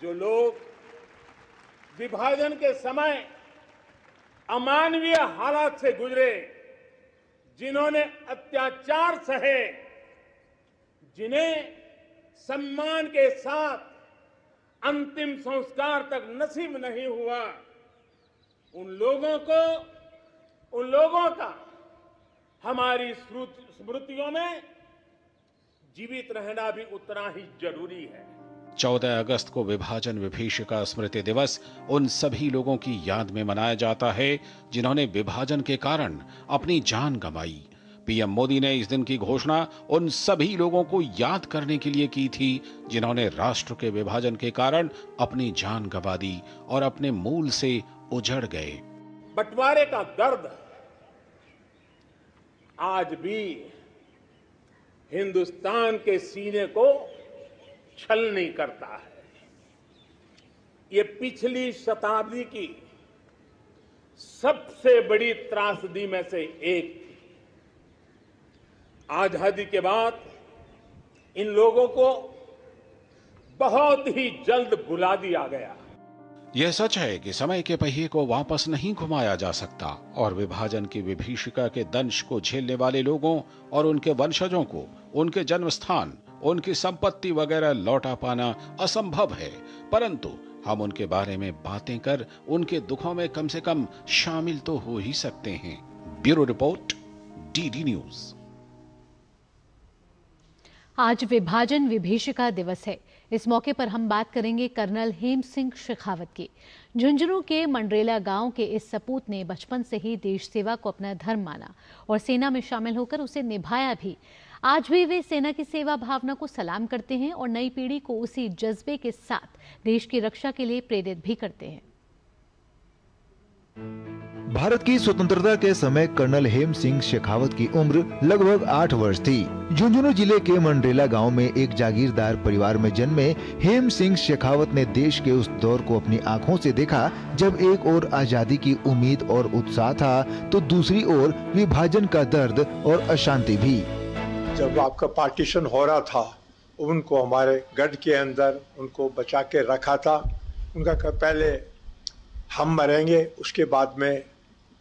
जो लोग विभाजन के समय अमानवीय हालात से गुजरे, जिन्होंने अत्याचार सहे, जिन्हें सम्मान के साथ अंतिम संस्कार तक नसीब नहीं हुआ, उन लोगों का हमारी स्मृतियों में जीवित रहना भी उतना ही जरूरी है। 14 अगस्त को विभाजन विभीषिका स्मृति दिवस उन सभी लोगों की याद में मनाया जाता है जिन्होंने विभाजन के कारण अपनी जान गंवाई। पीएम मोदी ने इस दिन की घोषणा उन सभी लोगों को याद करने के लिए की थी जिन्होंने राष्ट्र के विभाजन के कारण अपनी जान गंवा दी और अपने मूल से उजड़ गए। बंटवारे का दर्द आज भी हिंदुस्तान के सीने को छलनी करता है। ये पिछली शताब्दी की सबसे बड़ी त्रासदी में से एक थी। आजादी के बाद इन लोगों को बहुत ही जल्द भुला दिया गया। यह सच है कि समय के पहिए को वापस नहीं घुमाया जा सकता और विभाजन की विभीषिका के दंश को झेलने वाले लोगों और उनके वंशजों को उनके जन्म स्थान, उनकी संपत्ति वगैरह लौटा पाना असंभव है, परंतु हम उनके बारे में बातें कर उनके दुखों में कम से कम शामिल तो हो ही सकते हैं। Bureau report, DD news. आज विभाजन विभीषिका दिवस है। इस मौके पर हम बात करेंगे कर्नल हेम सिंह शेखावत की। झुंझुनू के मंडरेला गांव के इस सपूत ने बचपन से ही देश सेवा को अपना धर्म माना और सेना में शामिल होकर उसे निभाया भी। आज भी वे सेना की सेवा भावना को सलाम करते हैं और नई पीढ़ी को उसी जज्बे के साथ देश की रक्षा के लिए प्रेरित भी करते हैं। भारत की स्वतंत्रता के समय कर्नल हेम सिंह शेखावत की उम्र लगभग 8 वर्ष थी। झुंझुनू जिले के मंडरेला गांव में एक जागीरदार परिवार में जन्मे हेम सिंह शेखावत ने देश के उस दौर को अपनी आंखों से देखा जब एक ओर आजादी की उम्मीद और उत्साह था तो दूसरी ओर विभाजन का दर्द और अशांति भी। जब आपका पार्टीशन हो रहा था, उनको हमारे गढ़ के अंदर उनको बचा के रखा था। उनका पहले हम मरेंगे, उसके बाद में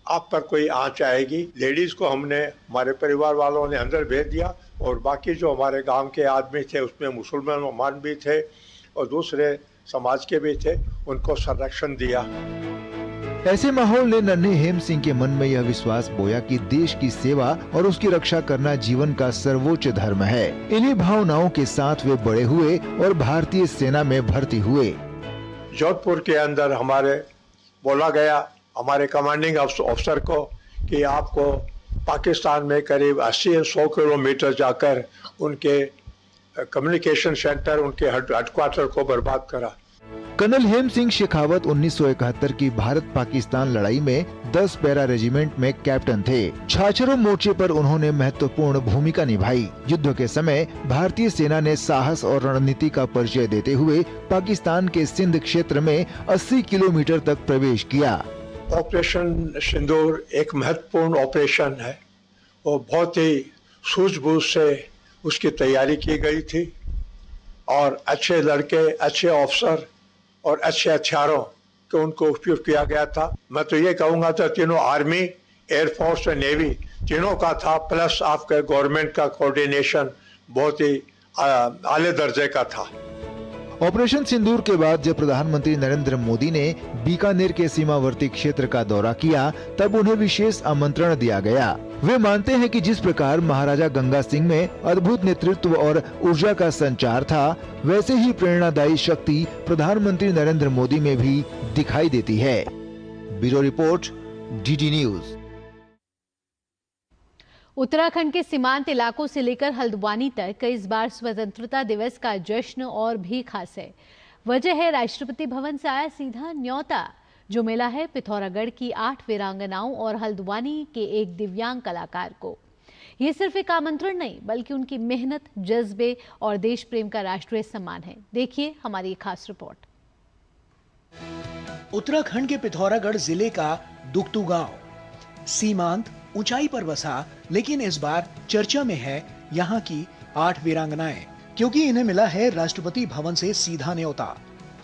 आप पर कोई आंच आएगी। लेडीज को हमने हमारे परिवार वालों ने अंदर भेज दिया और बाकी जो हमारे गांव के आदमी थे उसमें मुसलमान भी थे और दूसरे समाज के भी थे, उनको संरक्षण दिया। ऐसे माहौल ने नन्हे हेम सिंह के मन में यह विश्वास बोया कि देश की सेवा और उसकी रक्षा करना जीवन का सर्वोच्च धर्म है। इन्हीं भावनाओं के साथ वे बड़े हुए और भारतीय सेना में भर्ती हुए। जोधपुर के अंदर हमारे बोला गया हमारे कमांडिंग अफसर को कि आपको पाकिस्तान में करीब 80-100 किलोमीटर जाकर उनके कम्युनिकेशन सेंटर, उनके हेडक्वार्टर को बर्बाद करा। कर्नल हेम सिंह शेखावत 1971 की भारत पाकिस्तान लड़ाई में 10 पैरा रेजिमेंट में कैप्टन थे। छाछरों मोर्चे पर उन्होंने महत्वपूर्ण भूमिका निभाई। युद्ध के समय भारतीय सेना ने साहस और रणनीति का परिचय देते हुए पाकिस्तान के सिंध क्षेत्र में 80 किलोमीटर तक प्रवेश किया। ऑपरेशन सिंदूर एक महत्वपूर्ण ऑपरेशन है और बहुत ही सूझबूझ से उसकी तैयारी की गई थी और अच्छे लड़के, अच्छे ऑफिसर और अच्छे हथियारों को उनको उपयोग किया गया था। मैं तो ये कहूँगा तो तीनों आर्मी, एयरफोर्स और नेवी तीनों का था, प्लस आपके गवर्नमेंट का कोऑर्डिनेशन बहुत ही आले दर्जे का था। ऑपरेशन सिंदूर के बाद जब प्रधानमंत्री नरेंद्र मोदी ने बीकानेर के सीमावर्ती क्षेत्र का दौरा किया तब उन्हें विशेष आमंत्रण दिया गया। वे मानते हैं कि जिस प्रकार महाराजा गंगा सिंह में अद्भुत नेतृत्व और ऊर्जा का संचार था, वैसे ही प्रेरणादायी शक्ति प्रधानमंत्री नरेंद्र मोदी में भी दिखाई देती है। Bureau report, DD news. Uttarakhand के सीमांत इलाकों से लेकर हल्द्वानी तक इस बार स्वतंत्रता दिवस का जश्न और भी खास है। वजह है राष्ट्रपति भवन से आया सीधा न्योता, जो मिला है पिथौरागढ़ की 8 वीरांगनाओं और हल्द्वानी के एक दिव्यांग कलाकार को। ये सिर्फ एक आमंत्रण नहीं बल्कि उनकी मेहनत, जज्बे और देश प्रेम का राष्ट्रीय सम्मान है। देखिए हमारी एक खास रिपोर्ट। उत्तराखंड के पिथौरागढ़ जिले का दुगतू गांव सीमांत ऊंचाई पर बसा, लेकिन इस बार चर्चा में है यहाँ की 8 वीरांगनाएं, क्योंकि इन्हें मिला है राष्ट्रपति भवन से सीधा न्योता,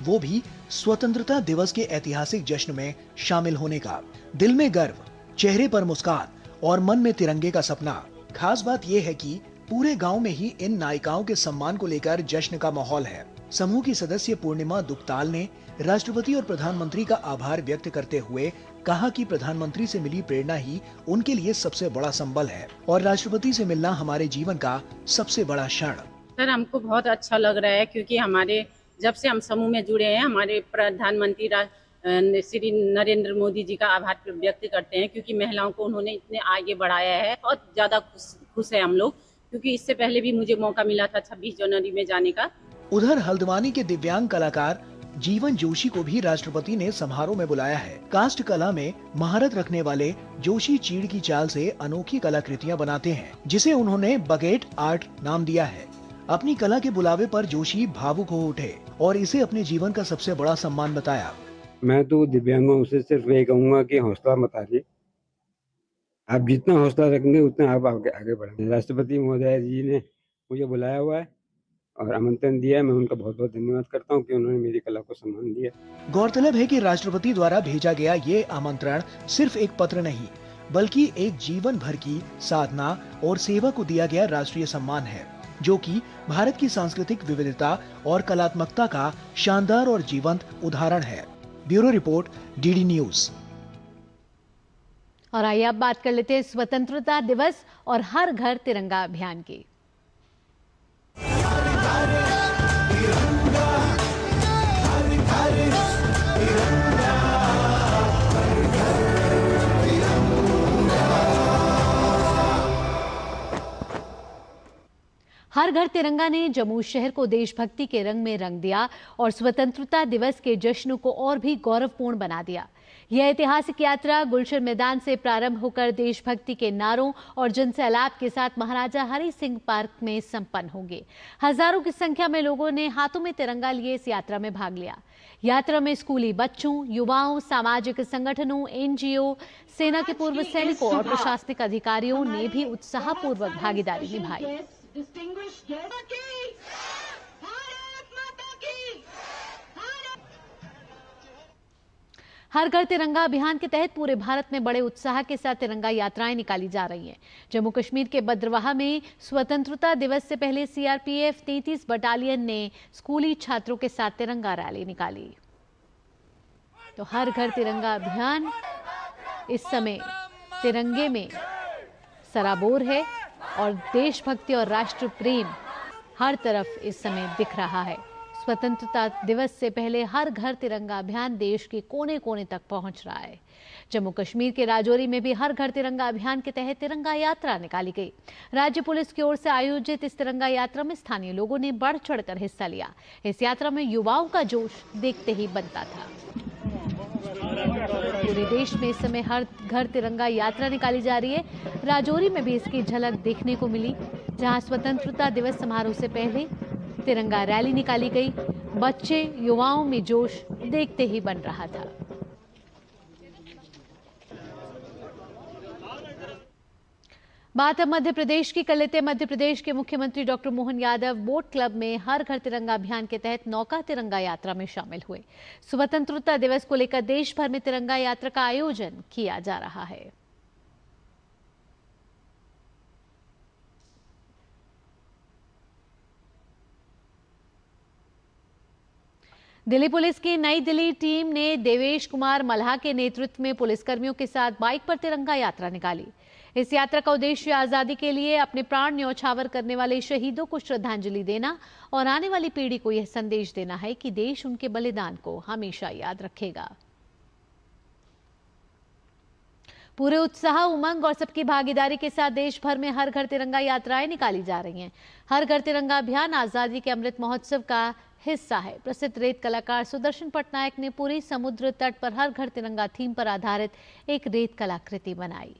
वो भी स्वतंत्रता दिवस के ऐतिहासिक जश्न में शामिल होने का। दिल में गर्व, चेहरे पर मुस्कान और मन में तिरंगे का सपना। खास बात यह है कि पूरे गांव में ही इन नायिकाओं के सम्मान को लेकर जश्न का माहौल है। समूह की सदस्य पूर्णिमा दुखताल ने राष्ट्रपति और प्रधानमंत्री का आभार व्यक्त करते हुए कहा कि प्रधानमंत्री से मिली प्रेरणा ही उनके लिए सबसे बड़ा संबल है और राष्ट्रपति से मिलना हमारे जीवन का सबसे बड़ा क्षण। सर, हमको बहुत अच्छा लग रहा है क्योंकि हमारे जब से हम समूह में जुड़े हैं, हमारे प्रधानमंत्री श्री नरेंद्र मोदी जी का आभार व्यक्त करते हैं क्योंकि महिलाओं को उन्होंने इतने आगे बढ़ाया है। बहुत ज्यादा खुश है हम लोग, क्योंकि इससे पहले भी मुझे मौका मिला था 26 जनवरी में जाने का। उधर हल्द्वानी के दिव्यांग कलाकार जीवन जोशी को भी राष्ट्रपति ने समारोह में बुलाया है। कास्ट कला में महारत रखने वाले जोशी चीड़ की चाल से अनोखी कलाकृतियां बनाते हैं, जिसे उन्होंने बगेट आर्ट नाम दिया है। अपनी कला के बुलावे पर जोशी भावुक हो उठे और इसे अपने जीवन का सबसे बड़ा सम्मान बताया। मैं तो दिव्यांगों से सिर्फ ये कहूँगा कि हौसला मत हारिए। आप जितना हौसला रखेंगे उतना आप आगे बढ़ेंगे। राष्ट्रपति महोदय जी ने मुझे बुलाया हुआ है और आमंत्रण दिया है। मैं उनका बहुत बहुत धन्यवाद करता हूँ कि उन्होंने मेरी कला को सम्मान दिया। गौरतलब है कि राष्ट्रपति द्वारा भेजा गया ये आमंत्रण सिर्फ एक पत्र नहीं बल्कि एक जीवन भर की साधना और सेवा को दिया गया राष्ट्रीय सम्मान है, जो कि भारत की सांस्कृतिक विविधता और कलात्मकता का शानदार और जीवंत उदाहरण है। Bureau report, DD news. और आइए अब बात कर लेते हैं स्वतंत्रता दिवस और हर घर तिरंगा अभियान की। हर घर तिरंगा ने जम्मू शहर को देशभक्ति के रंग में रंग दिया और स्वतंत्रता दिवस के जश्न को और भी गौरवपूर्ण बना दिया। यह ऐतिहासिक यात्रा गुलशन मैदान से प्रारंभ होकर देशभक्ति के नारों और जनसैलाब के साथ महाराजा हरि सिंह पार्क में संपन्न होगी। हजारों की संख्या में लोगों ने हाथों में तिरंगा लिए इस यात्रा में भाग लिया। यात्रा में स्कूली बच्चों, युवाओं, सामाजिक संगठनों, एनजीओ, सेना के पूर्व सैनिकों और प्रशासनिक अधिकारियों ने भी उत्साहपूर्वक भागीदारी निभाई। हर घर तिरंगा अभियान के तहत पूरे भारत में बड़े उत्साह के साथ तिरंगा यात्राएं निकाली जा रही हैं। जम्मू कश्मीर के बद्रवाह में स्वतंत्रता दिवस से पहले सीआरपीएफ 33 बटालियन ने स्कूली छात्रों के साथ तिरंगा रैली निकाली। तो हर घर तिरंगा अभियान इस समय तिरंगे में सराबोर है और देशभक्ति और राष्ट्र प्रेम हर तरफ इस समय दिख रहा है। स्वतंत्रता दिवस से पहले हर घर तिरंगा अभियान देश के कोने कोने तक पहुंच रहा है। जम्मू कश्मीर के राजौरी में भी हर घर तिरंगा अभियान के तहत तिरंगा यात्रा निकाली गई। राज्य पुलिस की ओर से आयोजित इस तिरंगा यात्रा में स्थानीय लोगों ने बढ़ चढ़कर हिस्सा लिया। इस यात्रा में युवाओं का जोश देखते ही बनता था। पूरे देश में इस समय हर घर तिरंगा यात्रा निकाली जा रही है। राजौरी में भी इसकी झलक देखने को मिली, जहां स्वतंत्रता दिवस समारोह से पहले तिरंगा रैली निकाली गई। बच्चे, युवाओं में जोश देखते ही बन रहा था। बात अब मध्य प्रदेश की कर लेते हैं। मध्य प्रदेश के मुख्यमंत्री doctor Mohan Yadav boat club में हर घर तिरंगा अभियान के तहत नौका तिरंगा यात्रा में शामिल हुए। स्वतंत्रता दिवस को लेकर देश भर में तिरंगा यात्रा का आयोजन किया जा रहा है। दिल्ली पुलिस की नई दिल्ली टीम ने देवेश कुमार मल्हा के नेतृत्व में पुलिसकर्मियों के साथ बाइक पर तिरंगा यात्रा निकाली। इस यात्रा का उद्देश्य आजादी के लिए अपने प्राण न्यौछावर करने वाले शहीदों को श्रद्धांजलि देना और आने वाली पीढ़ी को यह संदेश देना है कि देश उनके बलिदान को हमेशा याद रखेगा। पूरे उत्साह, उमंग और सबकी भागीदारी के साथ देश भर में हर घर तिरंगा यात्राएं निकाली जा रही हैं। हर घर तिरंगा अभियान आजादी के अमृत महोत्सव का हिस्सा है। प्रसिद्ध रेत कलाकार सुदर्शन पटनायक ने पूरी समुद्र तट पर हर घर तिरंगा थीम पर आधारित एक रेत कलाकृति बनाई।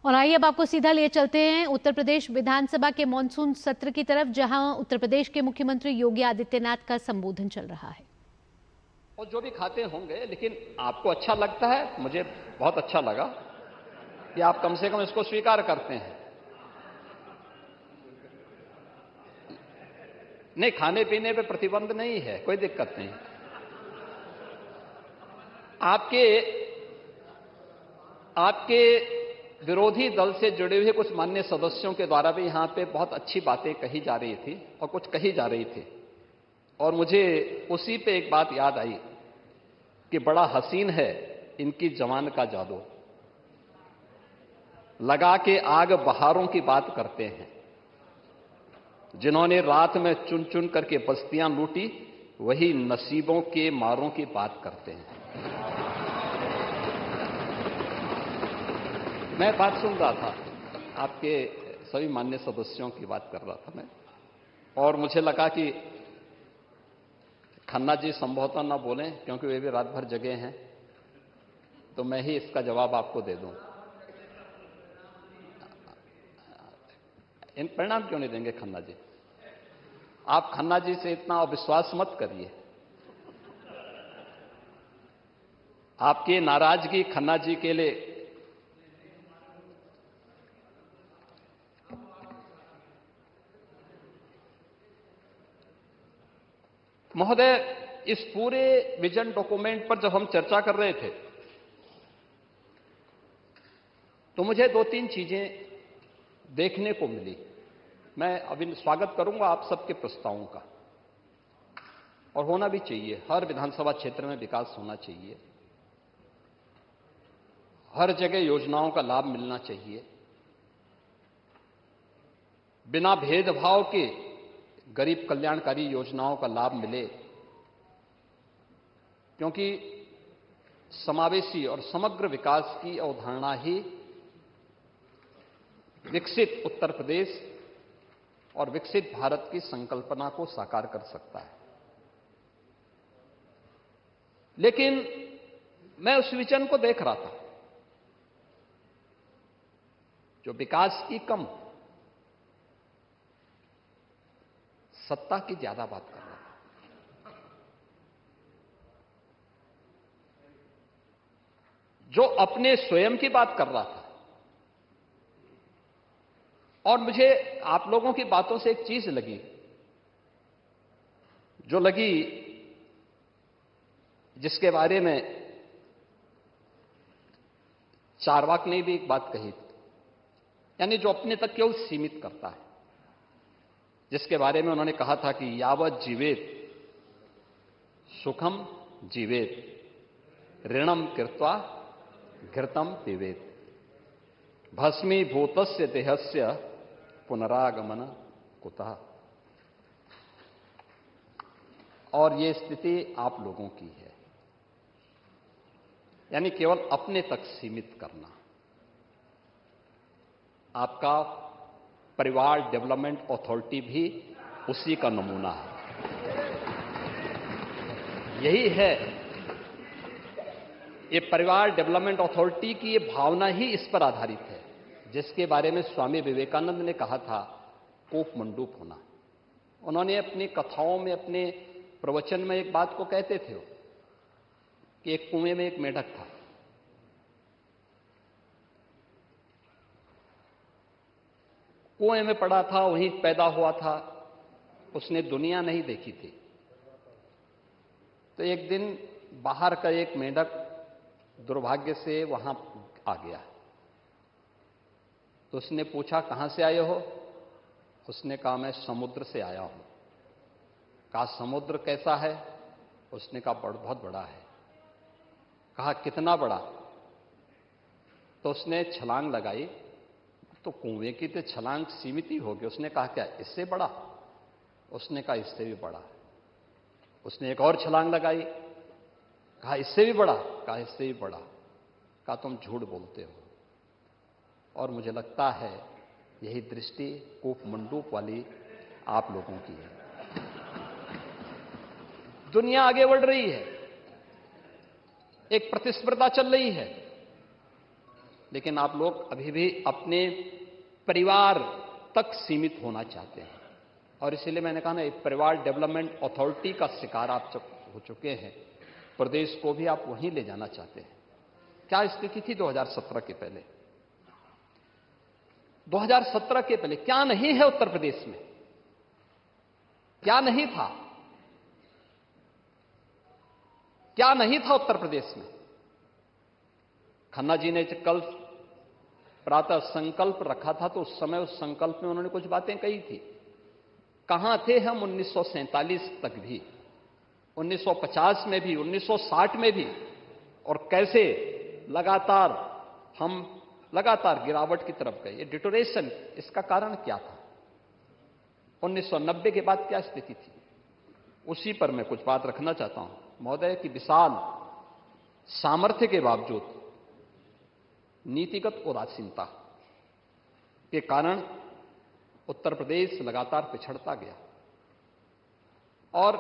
और आइए अब आपको सीधा लिए चलते हैं उत्तर प्रदेश विधानसभा के मॉनसून सत्र की तरफ, जहां उत्तर प्रदेश के मुख्यमंत्री योगी आदित्यनाथ का संबोधन चल रहा है। और जो भी खाते होंगे, लेकिन आपको अच्छा लगता है, मुझे बहुत अच्छा लगा कि आप कम से कम इसको स्वीकार करते हैं। नहीं, खाने पीने पे प्रतिबंध नहीं है, कोई दिक्कत नहीं। आपके विरोधी दल से जुड़े हुए कुछ मान्य सदस्यों के द्वारा भी यहां पे बहुत अच्छी बातें कही जा रही थी और कुछ कही जा रही थी, और मुझे उसी पे एक बात याद आई कि बड़ा हसीन है इनकी जवान का जादू। लगा के आग बहारों की बात करते हैं, जिन्होंने रात में चुन चुन करके बस्तियां लूटी, वही नसीबों के मारों की बात करते हैं। मैं बात सुन रहा था, आपके सभी मान्य सदस्यों की बात कर रहा था मैं, और मुझे लगा कि खन्ना जी संभवतः ना बोलें क्योंकि वे भी रात भर जगे हैं, तो मैं ही इसका जवाब आपको दे दूं। इन परिणाम क्यों नहीं देंगे खन्ना जी? आप खन्ना जी से इतना अविश्वास मत करिए। आपकी नाराजगी खन्ना जी के लिए महोदय, इस पूरे विजन डॉक्यूमेंट पर जब हम चर्चा कर रहे थे तो मुझे 2-3 चीजें देखने को मिली। मैं अभी स्वागत करूंगा आप सबके प्रस्तावों का, और होना भी चाहिए। हर विधानसभा क्षेत्र में विकास होना चाहिए, हर जगह योजनाओं का लाभ मिलना चाहिए, बिना भेदभाव के गरीब कल्याणकारी योजनाओं का लाभ मिले, क्योंकि समावेशी और समग्र विकास की अवधारणा ही विकसित उत्तर प्रदेश और विकसित भारत की संकल्पना को साकार कर सकता है। लेकिन मैं उस विजन को देख रहा था जो विकास की कम, सत्ता की ज्यादा बात कर रहा था, जो अपने स्वयं की बात कर रहा था। और मुझे आप लोगों की बातों से एक चीज लगी, जो लगी, जिसके बारे में चारवाक ने भी एक बात कही, यानी जो अपने तक केवल सीमित करता है, जिसके बारे में उन्होंने कहा था कि यावत जीवेत सुखम जीवेत ऋणम कृत्वा घृतम पिबेत भस्मीभूतस्य देहस्य पुनरागमन कुतः। और ये स्थिति आप लोगों की है, यानी केवल अपने तक सीमित करना। आपका परिवार डेवलपमेंट अथॉरिटी भी उसी का नमूना है। यही है, ये परिवार डेवलपमेंट अथॉरिटी की ये भावना ही इस पर आधारित है, जिसके बारे में स्वामी विवेकानंद ने कहा था कूप मंडूप होना। उन्होंने अपनी कथाओं में, अपने प्रवचन में एक बात को कहते थे कि एक कुएं में एक मेढक था। कुएं में पड़ा था, वहीं पैदा हुआ था, उसने दुनिया नहीं देखी थी। तो एक दिन बाहर का एक मेढक दुर्भाग्य से वहां आ गया। तो उसने पूछा, कहां से आए हो? उसने कहा, मैं समुद्र से आया हूं। कहा, समुद्र कैसा है? उसने कहा, बहुत बड़ा है। कहा, कितना बड़ा? तो उसने छलांग लगाई, तो कुएं की तो छलांग सीमित ही होगी। उसने कहा, क्या इससे बड़ा? उसने कहा, इससे भी बड़ा। उसने एक और छलांग लगाई, कहा, इससे भी बड़ा? कहा, इससे भी बड़ा। कहा, तुम झूठ बोलते हो। और मुझे लगता है यही दृष्टि कूप मंडूप वाली आप लोगों की है। दुनिया आगे बढ़ रही है, एक प्रतिस्पर्धा चल रही है, लेकिन आप लोग अभी भी अपने परिवार तक सीमित होना चाहते हैं। और इसीलिए मैंने कहा ना, एक परिवार डेवलपमेंट अथॉरिटी का शिकार आप हो चुके हैं। प्रदेश को भी आप वहीं ले जाना चाहते हैं। क्या स्थिति थी 2017 के पहले? 2017 के पहले क्या नहीं है उत्तर प्रदेश में? क्या नहीं था? क्या नहीं था उत्तर प्रदेश में? खन्ना जी ने कल प्रातः संकल्प रखा था, तो उस समय उस संकल्प में उन्होंने कुछ बातें कही थी। कहां थे हम 1947 तक भी, 1950 में भी, 1960 में भी, और कैसे लगातार गिरावट की तरफ गए। ये डिटोरेशन, इसका कारण क्या था? 1990 के बाद क्या स्थिति थी? उसी पर मैं कुछ बात रखना चाहता हूं महोदय, कि विशाल सामर्थ्य के बावजूद नीतिगत उदासीनता, के कारण उत्तर प्रदेश लगातार पिछड़ता गया और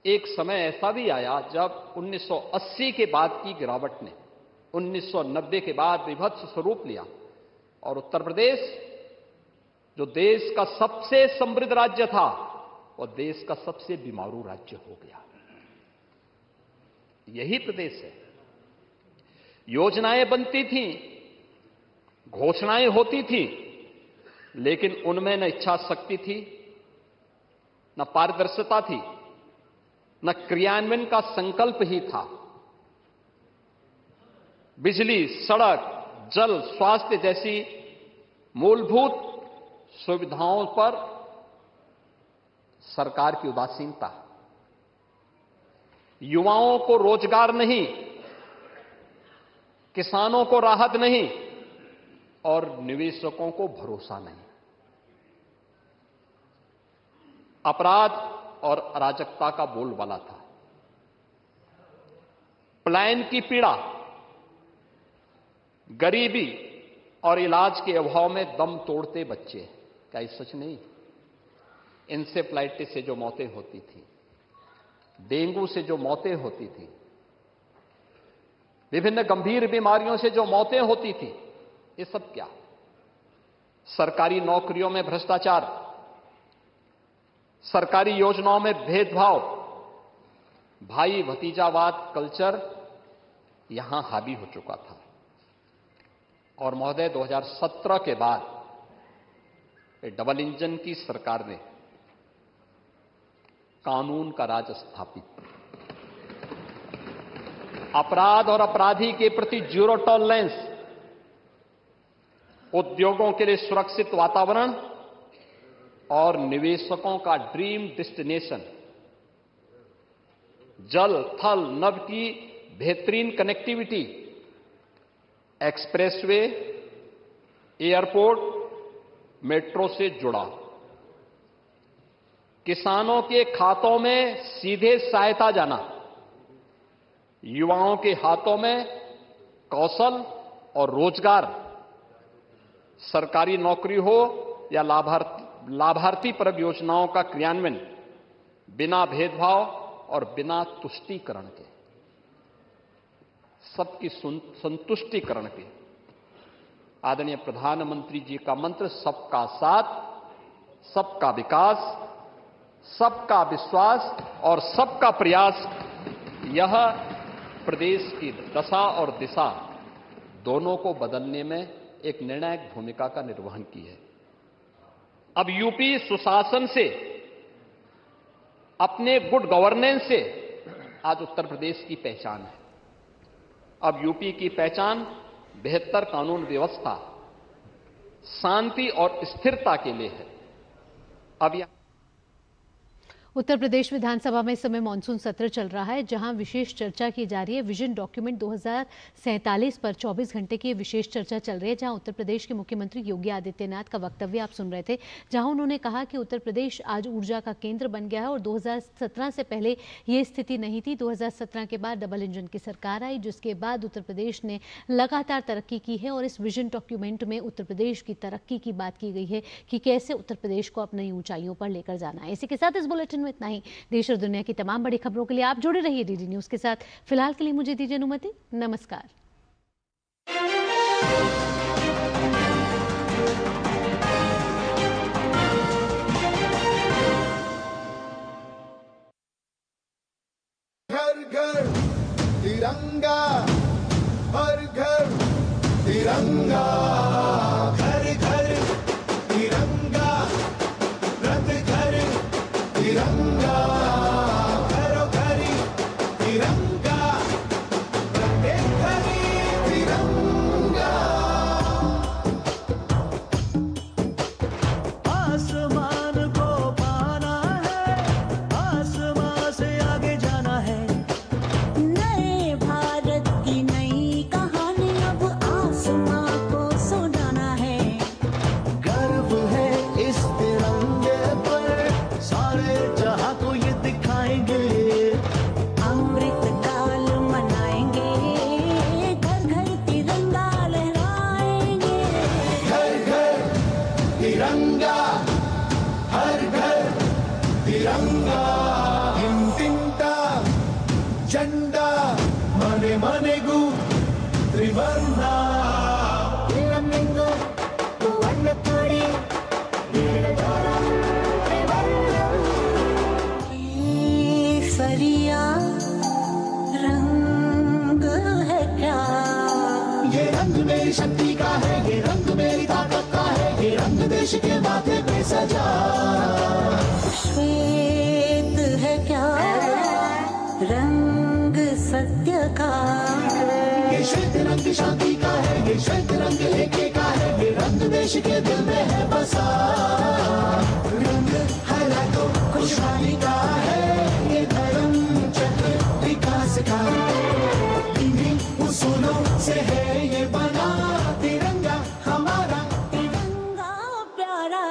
एक समय ऐसा भी आया जब 1980 के बाद की गिरावट ने 1990 के बाद विभत्स स्वरूप लिया और उत्तर प्रदेश जो देश का सबसे समृद्ध राज्य था वह देश का सबसे बीमारू राज्य हो गया। यही प्रदेश है। योजनाएं बनती थीं, घोषणाएं होती थीं, लेकिन उनमें न इच्छा शक्ति थी, न पारदर्शिता थी, न क्रियान्वयन का संकल्प ही था। बिजली, सड़क, जल, स्वास्थ्य जैसी मूलभूत सुविधाओं पर सरकार की उदासीनता, युवाओं को रोजगार नहीं, किसानों को राहत नहीं और निवेशकों को भरोसा नहीं। अपराध और अराजकता का बोलबाला था। पलायन की पीड़ा, गरीबी और इलाज के अभाव में दम तोड़ते बच्चे, क्या ये सच नहीं? इंसेफ्लाइटिस से जो मौतें होती थी, डेंगू से जो मौतें होती थी, विभिन्न गंभीर बीमारियों से जो मौतें होती थी, ये सब क्या? सरकारी नौकरियों में भ्रष्टाचार, सरकारी योजनाओं में भेदभाव, भाई भतीजावाद कल्चर यहां हावी हो चुका था। और महोदय 2017 के बाद डबल इंजन की सरकार ने कानून का राज स्थापित, अपराध और अपराधी के प्रति जीरो टॉलरेंस, उद्योगों के लिए सुरक्षित वातावरण और निवेशकों का ड्रीम डेस्टिनेशन, जल थल नभ की बेहतरीन कनेक्टिविटी, एक्सप्रेसवे, एयरपोर्ट, मेट्रो से जुड़ा, किसानों के खातों में सीधे सहायता जाना, युवाओं के हाथों में कौशल और रोजगार, सरकारी नौकरी हो या लाभार्थी परक योजनाओं का क्रियान्वयन बिना भेदभाव और बिना तुष्टीकरण के, सबकी संतुष्टिकरण के। आदरणीय प्रधानमंत्री जी का मंत्र सबका साथ, सबका विकास, सबका विश्वास और सबका प्रयास, यह प्रदेश की दशा और दिशा दोनों को बदलने में एक निर्णायक भूमिका का निर्वहन की है। अब यूपी सुशासन से, अपने गुड गवर्नेंस से आज उत्तर प्रदेश की पहचान है। अब यूपी की पहचान बेहतर कानून व्यवस्था, शांति और स्थिरता के लिए है। अब उत्तर प्रदेश विधानसभा में इस समय मानसून सत्र चल रहा है, जहां विशेष चर्चा की जा रही है। विजन डॉक्यूमेंट 2047 पर 24 घंटे की विशेष चर्चा चल रही है, जहां उत्तर प्रदेश के मुख्यमंत्री योगी आदित्यनाथ का वक्तव्य आप सुन रहे थे, जहां उन्होंने कहा कि उत्तर प्रदेश आज ऊर्जा का केंद्र बन गया है और 2017 से पहले ये स्थिति नहीं थी। 2017 के बाद डबल इंजन की सरकार आई, जिसके बाद उत्तर प्रदेश ने लगातार तरक्की की है और इस विजन डॉक्यूमेंट में उत्तर प्रदेश की तरक्की की बात की गई है कि कैसे उत्तर प्रदेश को अपनी ऊंचाइयों पर लेकर जाना है। इसी के साथ इस बुलेटिन इतना ही। देश और दुनिया की तमाम बड़ी खबरों के लिए आप जुड़े रहिए डीडी न्यूज के साथ। फिलहाल के लिए मुझे दीजिए अनुमति। नमस्कार। घर घर तिरंगा, हर घर तिरंगा, घर घर तिरंगा, रथ घर तिरंगा, घरों घरी तिरंगा, प्रत्येक घरी तिरंगा। आसमान को पाना है, आसमान से आगे जाना है, नए भारत की नई कहानी अब आसमान को तिरंगा हर घर तिरंगा इंटिंटा झंडा मने मनेगू त्रिवर्णा सरिया रंग है क्या? ये रंग मेरी शक्ति का है, ये रंग मेरी ताकत का है, ये रंग देश के माथे पे सजा। श्वेत है क्या? रंग सत्य का। ये श्वेत रंग शांति का है, ये श्वेत रंग एके का है, ये रंग देश के दिल में है बसा। रंग हरा तो खुशहाली का है, ये धर्म चक्र विकास का। इन्हीं उसूलों से है ये बना तिरंगा हमारा, तिरंगा प्यारा।